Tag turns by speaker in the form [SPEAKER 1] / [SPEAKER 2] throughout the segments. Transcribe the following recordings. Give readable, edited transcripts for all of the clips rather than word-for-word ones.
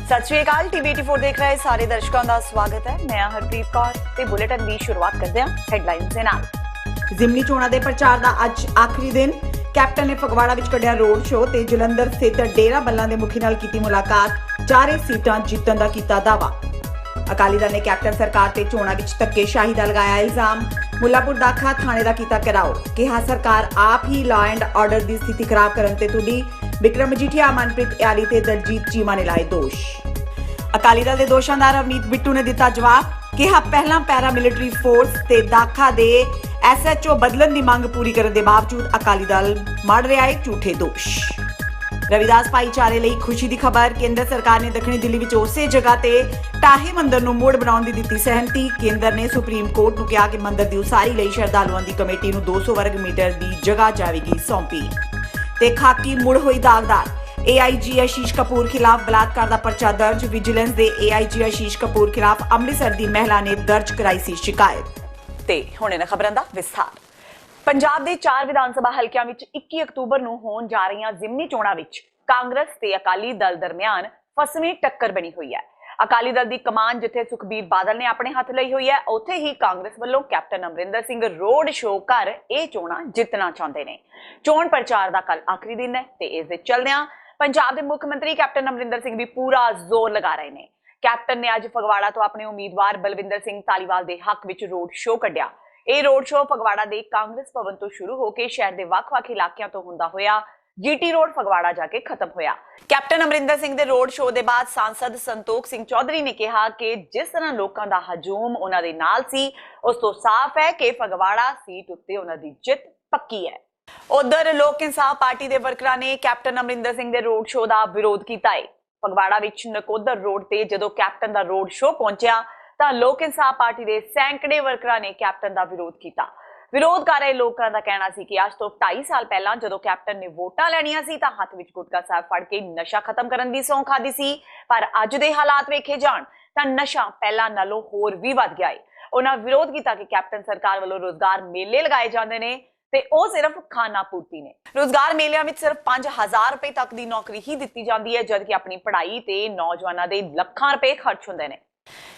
[SPEAKER 1] सत श्री अकाल। टीवी 84 देख रहे सारे दर्शकों का स्वागत है। मैं हरप्रीत कौर ते बुलेटिन की शुरुआत करते हैं हेडलाइंस दे नाल। जिमनी चोणां दे प्रचार दा अज आखिरी दिन। कैप्टन ने फगवाड़ा विच कढ़िया रोड शो ते जलंधर स्थित डेरा बल्ला दे मुखी नाल कीती मुलाकात। चारे सीटां जितण दा कीता दावा। अकाली दल ने कैप्टन सरकार ते चोणां विच धक्केशाही दा लगाया इल्जाम। मुल्लापुर दाखा थाने दा कीता घेराव। कहा सरकार आप ही लॉ एंड ऑर्डर दी स्थिति खराब करन ते तुली। विक्रम मजीठिया, मनप्रीत याली ते दलजीत चीमा ने लाए दोष। अकाली दल के दोषां दा रवनीत बिट्टू ने दिता जवाब। कहा पहला पैरा मिलिटरी फोर्स ते दाखा दे SHO बदलन की मांग पूरी करने के बावजूद अकाली दल मड़ रहा है झूठे दोष। रविदास भाईचारे लिए खुशी की खबर। केंद्र सरकार ने दक्षिणी दिल्ली में उसे जगह ते टाहे मंदिर नूं मुड़ बनाउण दी दित्ती सहमति। केंद्र ने सुप्रीम कोर्ट नूं कहा कि मंदिर की उसारी लई श्रद्धालुओं की कमेटी नूं 200 वर्ग मीटर की जगह जाएगी सौंपी। ते खाकी मुड़ हुई दागदार। AIG आशीष कपूर खिलाफ बलात्कार का परचा दर्ज। विजिलेंस के AIG आशीष कपूर खिलाफ अमृतसर की महिला ने दर्ज कराई सी शिकायत। ते हुणे ने खबरां दा विस्तार। पंजाब दे 4 विधान सभा हलकियां विच 21 अक्तूबर नूं होण जा रहीआं जिमनी चोणां विच कांग्रेस ते अकाली दल दरमियान फसवीं टक्कर बनी हुई है। अकाली दल की कमान जिथे सुखबीर बादल ने अपने हथ लई हुई है, उत्थे ही कांग्रेस वालों captain Amarinder Singh road show कर यह चोणां जितना चाहते हैं। चोण प्रचार का कल आखिरी दिन है ते इस दे चलदिआं पंजाब के मुख्यमंत्री कैप्टन अमरिंदर सिंह भी पूरा जोर लगा रहे हैं। कैप्टन ने अज फगवाड़ा तो अपने उम्मीदवार बलविंदर सिंह धालीवाल के हक विच रोड शो कढ़िया। यह रोड शो फगवाड़ा के कांग्रेस भवन तो शुरू होकर शहर के वख-वख इलाकों तो हुंदा होया GT रोड फगवाड़ा जाके खत्म होया। कैप्टन अमरिंदर सिंह के रोड शो के बाद सांसद संतोख सिंह चौधरी ने कहा कि जिस तरह लोगों का हजूम उन्हां दे नाल सी, उस तो साफ है कि फगवाड़ा सीट उत्ते उन्हां दी जित पक्की है। उधर लोक इंसाफ पार्टी के वर्करां ने कैप्टन अमरिंदर सिंह के रोड शो का विरोध किया है। फगवाड़ा विच नकोदर रोड ते जदों कैप्टन का रोड शो पहुंचा तां लोक इंसाफ पार्टी के सैकड़े वर्करां ने कैप्टन का विरोध किया। विरोध कर रहे लोगों का कहना सी कि अज तो 2.5 साल पहला जदों कैप्टन ने वोटां लैणियां सी तां हत्थ विच गुटका साहब फड़ के नशा खत्म करन दी सौं खाधी सी, पर अज दे हालात वेखे जाण तां नशा पहला नालों होर भी वध गया है। उन्हां विरोध किया कि कैप्टन सरकार वालों रोजगार मेले लगाए जांदे ने ते ओ सिर्फ खाना पूर्ति ने। रोजगार मेलिਆਂ ਵਿੱਚ सिर्फ 5000 रुपए तक की नौकरी ही दी जाती है, जबकि अपनी पढ़ाई ते नौजवानों के ਲੱਖਾਂ रुपए खर्च होंदे ने।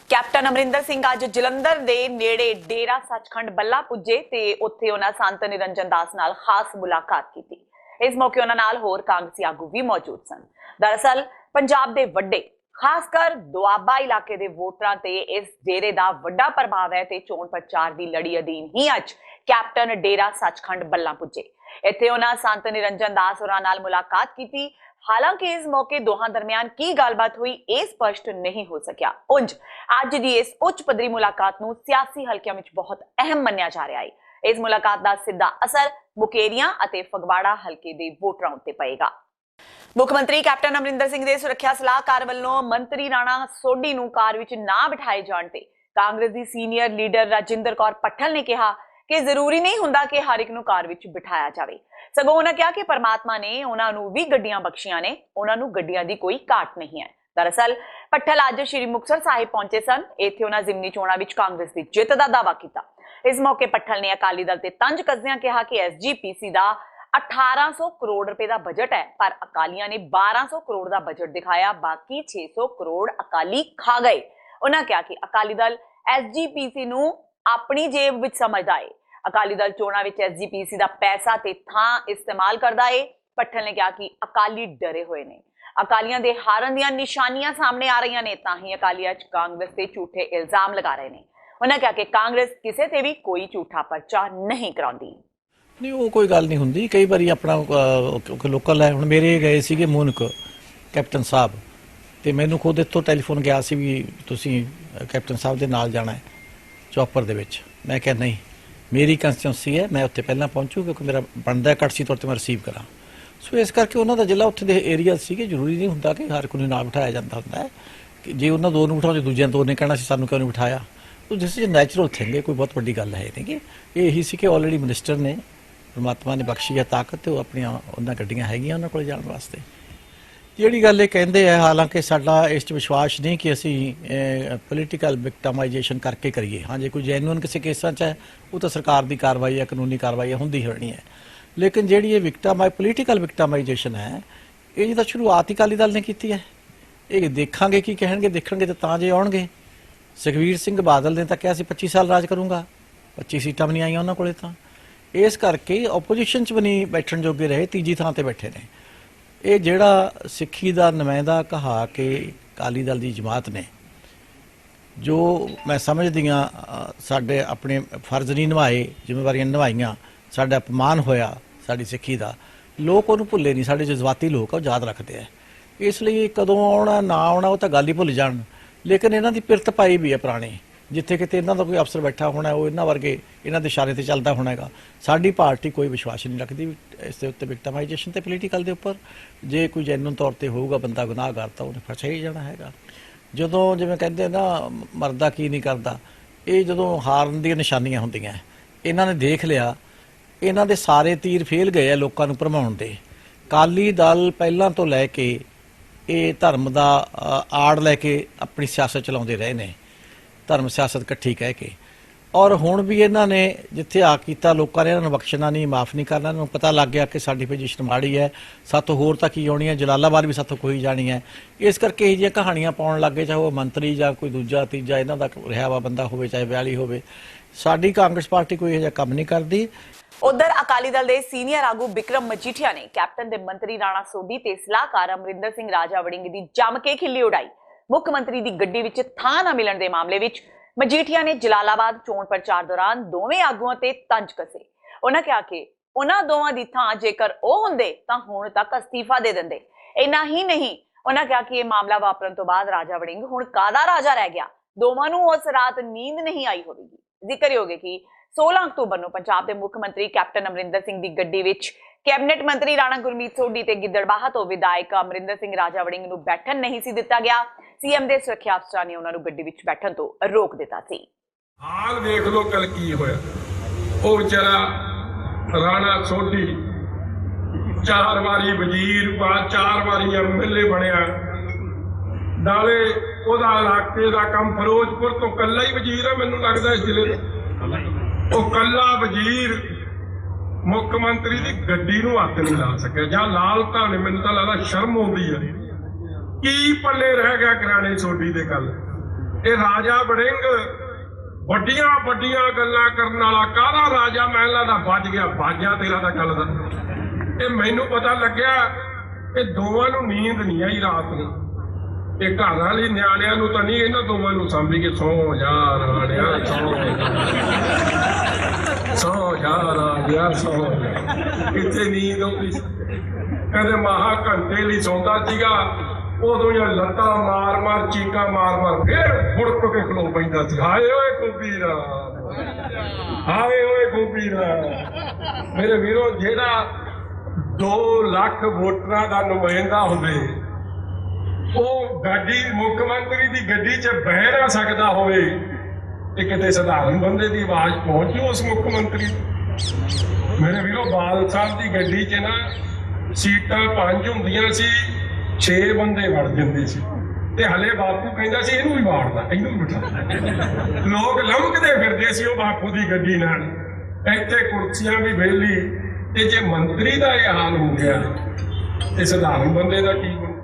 [SPEAKER 1] कैप्टन अमरिंदर सिंह अज जलंधर दे नेड़े डेरा सचखंड बल्ला पुजे ते उत्थे उन्हां संत निरंजन दास नाल खास मुलाकात की। इस मौके उन्हां नाल होर कांग्रेसी आगू भी मौजूद सन। दरअसल पंजाब दे वड्डे खासकर दुआबा इलाके दे वोटरां ते इस डेरे दा वड्डा प्रभाव है ते चोण प्रचार दी लड़ी अधीन ही अज कैप्टन डेरा सचखंड बल्ला पुजे। इत्थे उन्हां संत निरंजन दास होरां नाल मुलाकात की। हालांकि इस मौके दोहां दरमियान की गलबात हुई यह स्पष्ट नहीं हो सकिया। उंज अज दी इस उच्च पद्धरी मुलाकात नूं सियासी हलकियां विच बहुत अहम मन्निया जा रहा है। इस मुलाकात का सीधा असर मुकेरियां अते फगवाड़ा हलके दे वोटरां उत्ते पएगा। मुख्यमंत्री कैप्टन अमरिंदर सिंह दे सुरक्षा सलाहकार वालों मंत्री राणा सोढी नूं कार विच ना बिठाए जाण ते कांग्रेस दी सीनियर लीडर राजिंदर कौर पट्ठल ने कहा कि जरूरी नहीं हुंदा कि हर एक नूं कार विच बिठाया जावे। सगों उन्होंने कहा कि परमात्मा ने उन्होंने भी गड्डियां बख्शियां ने, उन्होंने गड्डियां दी कोई घाट नहीं है। दरअसल पट्ठल अज श्री मुक्तसर साहिब पहुंचे सन। इत्थे उन्होंने जिमनी चोणां विच कांग्रेस की जित का दावा किया। इस मौके पट्ठल ने अकाली दल ते तंज कसदिआं कहा कि SGPC का 1800 करोड़ रुपए का बजट है, पर अकालियां ने 1200 करोड़ का बजट दिखाया, बाकी 600 करोड़ अकाली खा गए। उन्होंने कहा कि अकाली दल SGPC नूं अपनी जेब विच समझदा है। अकाली दल चोणां विच SGPC का पैसा ते थां इस्तेमाल करदा है। पट्ठल ने कहा कि अकाली डरे हुए ने, अकालियां दे हारन दीआं निशानियां सामने आ रही ने, तां ही अकाली अज कांग्रेस ते झूठे इल्जाम लगा रहे हैं। उन्होंने कहा कि कांग्रेस किसी ते भी कोई झूठा परचा नहीं कराउंदी।
[SPEAKER 2] नहीं वो कोई गल नहीं हुंदी। कई बारी अपना लोकल है। हुण मेरे गए सीगे मूनक कैप्टन साहब ते मैनूं खुद इत्थों टैलीफोन गया सी भी तुसीं कैप्टन साहब दे नाल जाना है चौपर दे विच। मैं कहा नहीं, मेरी कंस्टिट्यूंसी है, मैं उत्थे पहलां पहुंचू क्योंकि मेरा बनदा कटसी तौर पर मैं रिसीव करा। सो इस करके उन्हों का जिला उत्थे दे एरिया सीगे, जरूरी नहीं हुंदा कि हर कोई ना बिठाया जाता हुंदा है। कि जे उन्होंने दो नूं बिठाउंदे दूजिਆਂ दो ने कहना सी सानूं क्यों नहीं बिठाया। तो दिस इज नैचुरल थिंग है, कोई बहुत वड्डी गल है नहीं कि यही सी कि ऑलरेडी मिनिस्टर ने परमात्मा ने बख्शी है ताकत तो अपनी उन्होंने गड्डियां हैगियां उन्होंने कोल जाण वास्ते। ਜਿਹੜੀ ਗੱਲ ਇਹ ਕਹਿੰਦੇ ਹੈ, ਹਾਲਾਂਕਿ ਸਾਡਾ ਇਸ 'ਚ ਵਿਸ਼ਵਾਸ ਨਹੀਂ ਕਿ ਅਸੀਂ ਪੋਲੀਟੀਕਲ ਵਿਕਟਮਾਈਜੇਸ਼ਨ ਕਰਕੇ ਕਰੀਏ। ਹਾਂ ਜੇ ਕੋਈ ਜੈਨੂਅਨ ਕਿਸੇ ਕੇਸਾਂ 'ਚ ਹੈ ਉਹ ਤਾਂ ਸਰਕਾਰ ਦੀ ਕਾਰਵਾਈ ਹੈ, ਕਾਨੂੰਨੀ ਕਾਰਵਾਈ ਹੁੰਦੀ ਹੋਣੀ ਹੈ, ਲੇਕਿਨ ਜਿਹੜੀ ਇਹ ਪੋਲੀਟੀਕਲ ਵਿਕਟਮਾਈਜੇਸ਼ਨ ਹੈ ਇਹ ਤਾਂ ਸ਼ੁਰੂਆਤ ਹੀ ਅਕਾਲੀ ਦਲ ਨੇ ਕੀਤੀ ਹੈ। ਇਹ ਦੇਖਾਂਗੇ ਕੀ ਕਹਿਣਗੇ, ਦੇਖਣਗੇ ਤਾਂ ਜੇ ਆਉਣਗੇ। ਸੁਖਬੀਰ ਸਿੰਘ ਬਾਦਲ ਨੇ ਤਾਂ ਕਿਹਾ ਸੀ 25 ਸਾਲ ਰਾਜ ਕਰੂੰਗਾ, 25 ਸੀਟਾਂ ਵੀ ਨਹੀਂ ਆਈਆਂ ਉਹਨਾਂ ਕੋਲੇ। ਤਾਂ ਇਸ ਕਰਕੇ ਆਪੋਜੀਸ਼ਨ 'ਚ ਵੀ ਨਹੀਂ ਬੈਠਣ ਜੋਗੇ ਰਹੇ, ਤੀਜੀ ਥਾਂ ਤੇ ਬੈਠੇ ਨੇ। ਇਹ ਜਿਹੜਾ ਸਿੱਖੀ ਦਾ ਨੁਮਾਇੰਦਾ ਕਹਾ ਕੇ ਅਕਾਲੀ ਦਲ ਦੀ ਜਮਾਤ ਨੇ, ਜੋ ਮੈਂ ਸਮਝਦੀ ਹਾਂ ਸਾਡੇ ਆਪਣੇ ਫਰਜ਼ ਨਹੀਂ ਨਿਭਾਏ, ਜ਼ਿੰਮੇਵਾਰੀਆਂ ਨਿਭਾਈਆਂ, ਸਾਡਾ ਅਪਮਾਨ ਹੋਇਆ ਸਾਡੀ ਸਿੱਖੀ ਦਾ, ਲੋਕ ਉਹਨੂੰ ਭੁੱਲੇ ਨਹੀਂ। ਸਾਡੇ ਜਜ਼ਬਾਤੀ ਲੋਕ ਆ, ਉਹ ਯਾਦ ਰੱਖਦੇ ਆ। ਇਸ ਲਈ ਕਦੋਂ ਆਉਣਾ ਨਾ ਆਉਣਾ ਉਹ ਤਾਂ ਗੱਲ ਹੀ ਭੁੱਲ ਜਾਣ, ਲੇਕਿਨ ਇਹਨਾਂ ਦੀ ਪਿਰਤ ਪਾਈ ਵੀ ਹੈ ਪੁਰਾਣੀ। ਜਿੱਥੇ ਕਿਤੇ ਇਹਨਾਂ ਦਾ ਕੋਈ ਅਫਸਰ ਬੈਠਾ ਹੋਣਾ, ਉਹ ਇਹਨਾਂ ਵਰਗੇ ਇਹਨਾਂ ਦੇ ਇਸ਼ਾਰੇ ਤੇ ਚੱਲਦਾ ਹੋਣਾ ਹੈਗਾ। ਸਾਡੀ ਪਾਰਟੀ ਕੋਈ ਵਿਸ਼ਵਾਸ ਨਹੀਂ ਰੱਖਦੀ ਇਸ ਦੇ ਉੱਤੇ, ਵਿਕਟਮਾਈਜੇਸ਼ਨ ਤੇ ਪੋਲੀਟੀਕਲ ਦੇ ਉੱਪਰ। ਜੇ ਕੋਈ ਜੈਨੂਨ ਤੌਰ ਤੇ ਹੋਊਗਾ ਬੰਦਾ ਗੁਨਾਹਗਾਰ, ਤਾਂ ਉਹਨੇ ਫਸਿਆ ਹੀ ਜਾਣਾ ਹੈਗਾ। ਜਦੋਂ ਜਿਵੇਂ ਕਹਿੰਦੇ ਨਾ ਮਰਦਾ ਕੀ ਨਹੀਂ ਕਰਦਾ, ਇਹ ਜਦੋਂ ਹਾਰਨ ਦੀਆਂ ਨਿਸ਼ਾਨੀਆਂ ਹੁੰਦੀਆਂ, ਇਹਨਾਂ ਨੇ ਦੇਖ ਲਿਆ, ਇਹਨਾਂ ਦੇ ਸਾਰੇ ਤੀਰ ਫੇਲ ਗਏ ਆ ਲੋਕਾਂ ਨੂੰ ਭਰਮਾਉਣ ਦੇ। ਅਕਾਲੀ ਦਲ ਪਹਿਲਾਂ ਤੋਂ ਲੈ ਕੇ ਇਹ ਧਰਮ ਦਾ ਆੜ ਲੈ ਕੇ ਆਪਣੀ ਸਿਆਸਤ ਚਲਾਉਂਦੇ ਰਹੇ ਨੇ, ਧਰਮ ਸਿਆਸਤ ਇਕੱਠੀ ਕਹਿ ਕੇ। ਔਰ ਹੁਣ ਵੀ ਇਹਨਾਂ ਨੇ ਜਿੱਥੇ ਆ ਕੀਤਾ, ਲੋਕਾਂ ਨੇ ਇਹਨਾਂ ਨੂੰ ਬਖਸ਼ਣਾ ਨਹੀਂ, ਮਾਫ ਨਹੀਂ ਕਰਨਾ। ਇਹਨਾਂ ਨੂੰ ਪਤਾ ਲੱਗ ਗਿਆ ਕਿ ਸਾਡੀ ਪੋਜੀਸ਼ਨ ਮਾੜੀ ਹੈ, ਸਾਥੋਂ ਹੋਰ ਤਾਂ ਕੀ ਆਉਣੀ ਹੈ, ਜਲਾਲਾਬਾਦ ਵੀ ਸਾਥੋਂ ਕੋਈ ਜਾਣੀ ਹੈ। ਇਸ ਕਰਕੇ ਇਹ ਜਿਹੀਆਂ ਕਹਾਣੀਆਂ ਪਾਉਣ ਲੱਗੇ, ਚਾਹੇ ਉਹ ਮੰਤਰੀ ਜਾਂ ਕੋਈ ਦੂਜਾ ਤੀਜਾ ਇਹਨਾਂ ਦਾ ਰਿਹਾ ਵਾ ਬੰਦਾ ਹੋਵੇ, ਚਾਹੇ ਵਿਆਲੀ ਹੋਵੇ। ਸਾਡੀ ਕਾਂਗਰਸ ਪਾਰਟੀ ਕੋਈ ਇਹੋ ਜਿਹਾ ਕੰਮ ਨਹੀਂ ਕਰਦੀ।
[SPEAKER 1] ਉਧਰ ਅਕਾਲੀ ਦਲ ਦੇ ਸੀਨੀਅਰ ਆਗੂ ਬਿਕਰਮ ਮਜੀਠੀਆ ਨੇ ਕੈਪਟਨ ਦੇ ਮੰਤਰੀ ਰਾਣਾ ਸੋਢੀ ਤੇ ਸਲਾਹਕਾਰ ਅਮਰਿੰਦਰ ਸਿੰਘ ਰਾਜਾ ਵੜਿੰਗ ਦੀ ਜੰਮ ਕੇ ਖਿੱਲੀ ਉਡਾਈ। ਮੁੱਖ ਮੰਤਰੀ ਦੀ ਗੱਡੀ ਵਿੱਚ ਥਾਂ ਨਾ ਮਿਲਣ ਦੇ ਮਾਮਲੇ ਵਿੱਚ ਮਜੀਠੀਆ ਨੇ ਜਲਾਲਾਬਾਦ ਚੋਣ ਪ੍ਰਚਾਰ ਦੌਰਾਨ ਦੋਵੇਂ ਆਗੂਆਂ ਤੇ ਤੰਜ ਕਸੇ। ਉਹਨਾਂ ਕਿਹਾ ਕਿ ਉਹਨਾਂ ਦੋਵਾਂ ਦੀ ਥਾਂ ਜੇਕਰ ਉਹ ਹੁੰਦੇ ਤਾਂ ਹੁਣ ਤੱਕ ਅਸਤੀਫਾ ਦੇ ਦਿੰਦੇ। ਇੰਨਾ ਹੀ ਨਹੀਂ, ਉਹਨਾਂ ਕਿਹਾ ਕਿ ਇਹ ਮਾਮਲਾ ਵਾਪਰਨ ਤੋਂ ਬਾਅਦ ਰਾਜਾ ਵੜਿੰਗ ਹੁਣ ਕਾਹਦਾ ਰਾਜਾ ਰਹਿ ਗਿਆ, ਦੋਵਾਂ ਨੂੰ ਉਸ ਰਾਤ ਨੀਂਦ ਨਹੀਂ ਆਈ ਹੋਵੇਗੀ। ਜ਼ਿਕਰਯੋਗ ਹੈ ਕਿ 16 ਅਕਤੂਬਰ ਨੂੰ ਪੰਜਾਬ ਦੇ ਮੁੱਖ ਮੰਤਰੀ ਕੈਪਟਨ ਅਮਰਿੰਦਰ ਸਿੰਘ ਦੀ ਗੱਡੀ ਵਿੱਚ ਕੈਬਨਿਟ ਮੰਤਰੀ ਰਾਣਾ ਗੁਰਮੀਤ ਸੋਢੀ ਤੇ ਗਿੱਦੜਬਾਹਾ ਤੋਂ ਵਿਧਾਇਕ ਅਮਰਿੰਦਰ ਸਿੰਘ ਰਾਜਾ ਵੜਿੰਗ ਨੂੰ ਬੈਠਣ ਨਹੀਂ ਸੀ ਦਿੱਤਾ ਗਿਆ। ਸੀਐਮ ਦੇ ਸੁਰੱਖਿਆ ਅਫਸਰਾਂ ਨੇ ਉਹਨਾਂ ਨੂੰ ਗੱਡੀ ਵਿੱਚ ਬੈਠਣ ਤੋਂ ਰੋਕ ਦਿੱਤਾ ਸੀ।
[SPEAKER 3] ਹਾਲ ਦੇਖ ਲੋ ਕੱਲ ਕੀ ਹੋਇਆ। ਉਹ ਵਿਚਾਰਾ ਰਾਣਾ ਸੋਢੀ 4 ਵਾਰੀ ਵਜ਼ੀਰ, 4 ਵਾਰੀ ਐਮਐਲਏ ਬਣਿਆ, ਨਾਲੇ ਉਹਦਾ ਇਲਾਕੇ ਦਾ ਕੰਮ ਫਿਰੋਜ਼ਪੁਰ ਤੋਂ ਕੱਲਾ ਹੀ ਵਜ਼ੀਰ ਹੈ, ਮੈਨੂੰ ਲੱਗਦਾ ਇਸ ਜ਼ਿਲ੍ਹੇ ਦਾ ਉਹ ਕੱਲਾ ਵਜ਼ੀਰ ਮੁੱਖ ਮੰਤਰੀ ਦੀ ਗੱਡੀ ਨੂੰ ਹੱਥ ਨਹੀਂ ਲਾ ਸਕਿਆ, ਜਾਂ ਲਾਲ ਤਾਂ ਨੇ। ਮੈਨੂੰ ਤਾਂ ਲੱਗਦਾ ਸ਼ਰਮ ਆਉਂਦੀ ਹੈ। ਕੀ ਪੱਲੇ ਰਹਿ ਗਿਆ ਰਾਣੇ ਸੋਢੀ ਦੇ ਗੱਲ। ਇਹ ਰਾਜਾ ਵੜਿੰਗ ਵੱਡੀਆਂ ਵੱਡੀਆਂ ਗੱਲਾਂ ਕਰਨ ਵਾਲਾ ਕਾਹਦਾ ਰਾਜਾ, ਮੈਂ ਲੱਗਦਾ ਵੱਜ ਗਿਆ, ਬਾਜਾ ਤੇਰਾ ਦਾ ਗੱਲ ਦਾ। ਇਹ ਮੈਨੂੰ ਪਤਾ ਲੱਗਿਆ ਕਿ ਦੋਵਾਂ ਨੂੰ ਨੀਂਦ ਨਹੀਂ ਆਈ ਰਾਤ ਨੂੰ। ਇਹ ਘਰ ਵਾਲੀ ਨਿਆਣਿਆਂ ਨੂੰ ਤਾਂ ਨਹੀਂ, ਇਹਨਾਂ ਦੋਵਾਂ ਨੂੰ ਸਾਂਭੀ ਕੇ ਸੌ ਜਾ ਰਾਣਿਆ, ਸੌ ਜਾ ਰਾਣਿਆ, ਸੌ। ਕਿੱਥੇ ਨੀਂਦ ਆਉਂਦੀ ਸੀ। ਕਹਿੰਦੇ ਮਹਾ ਘੰਟੇ ਲਈ ਸੌਂਦਾ ਸੀਗਾ, ਉਦੋਂ ਹੀ ਲੱਤਾਂ ਮਾਰ ਮਾਰ, ਚੀਕਾਂ ਮਾਰ ਮਾਰ ਫੇਰ ਫੁੜਕ ਕੇ ਖਲੋ ਪੈਂਦਾ ਸੀ। ਹਾਏ ਓਏ ਗੋਬੀਰਾ, ਹਾਏ ਓਏ ਗੋਬੀਰਾ। ਮੇਰੇ ਵੀਰੋ, ਜਿਹੜਾ 2 ਲੱਖ ਵੋਟਰਾਂ ਦਾ ਨੁਮਾਇੰਦਾ ਹੋਵੇ, ਉਹ ਗੱਡੀ ਮੁੱਖ ਮੰਤਰੀ ਦੀ ਗੱਡੀ 'ਚ ਬਹਿ ਨਾ ਸਕਦਾ ਹੋਵੇ, ਤੇ ਕਿਤੇ ਸਧਾਰਨ ਬੰਦੇ ਦੀ ਆਵਾਜ਼ ਪਹੁੰਚੂ ਉਸ ਮੁੱਖ ਮੰਤਰੀ। ਮੇਰੇ ਵੀਰੋ, ਬਾਲ ਸਾਹਿਬ ਦੀ ਗੱਡੀ 'ਚ ਨਾ ਸੀਟਾਂ 5 ਹੁੰਦੀਆਂ ਸੀ, 6 ਬੰਦੇ ਵੜ ਜਾਂਦੇ ਸੀ, ਤੇ ਹਲੇ ਬਾਪੂ ਕਹਿੰਦਾ ਸੀ ਇਹਨੂੰ ਵੀ ਵਾੜਦਾ, ਇਹਨੂੰ ਵੀ ਬਿਠਾ। ਲੋਕ ਲੰਘਦੇ ਫਿਰਦੇ ਸੀ ਉਹ ਬਾਪੂ ਦੀ ਗੱਡੀ ਨਾਲ। ਇੱਥੇ ਕੁਰਸੀਆਂ ਵੀ ਵਿਹਲੀ, ਤੇ ਜੇ ਮੰਤਰੀ ਦਾ ਇਹ ਹਾਲ ਹੋ ਗਿਆ ਤੇ ਸਧਾਰਨ ਬੰਦੇ ਦਾ ਕੀ ਬਣੂ।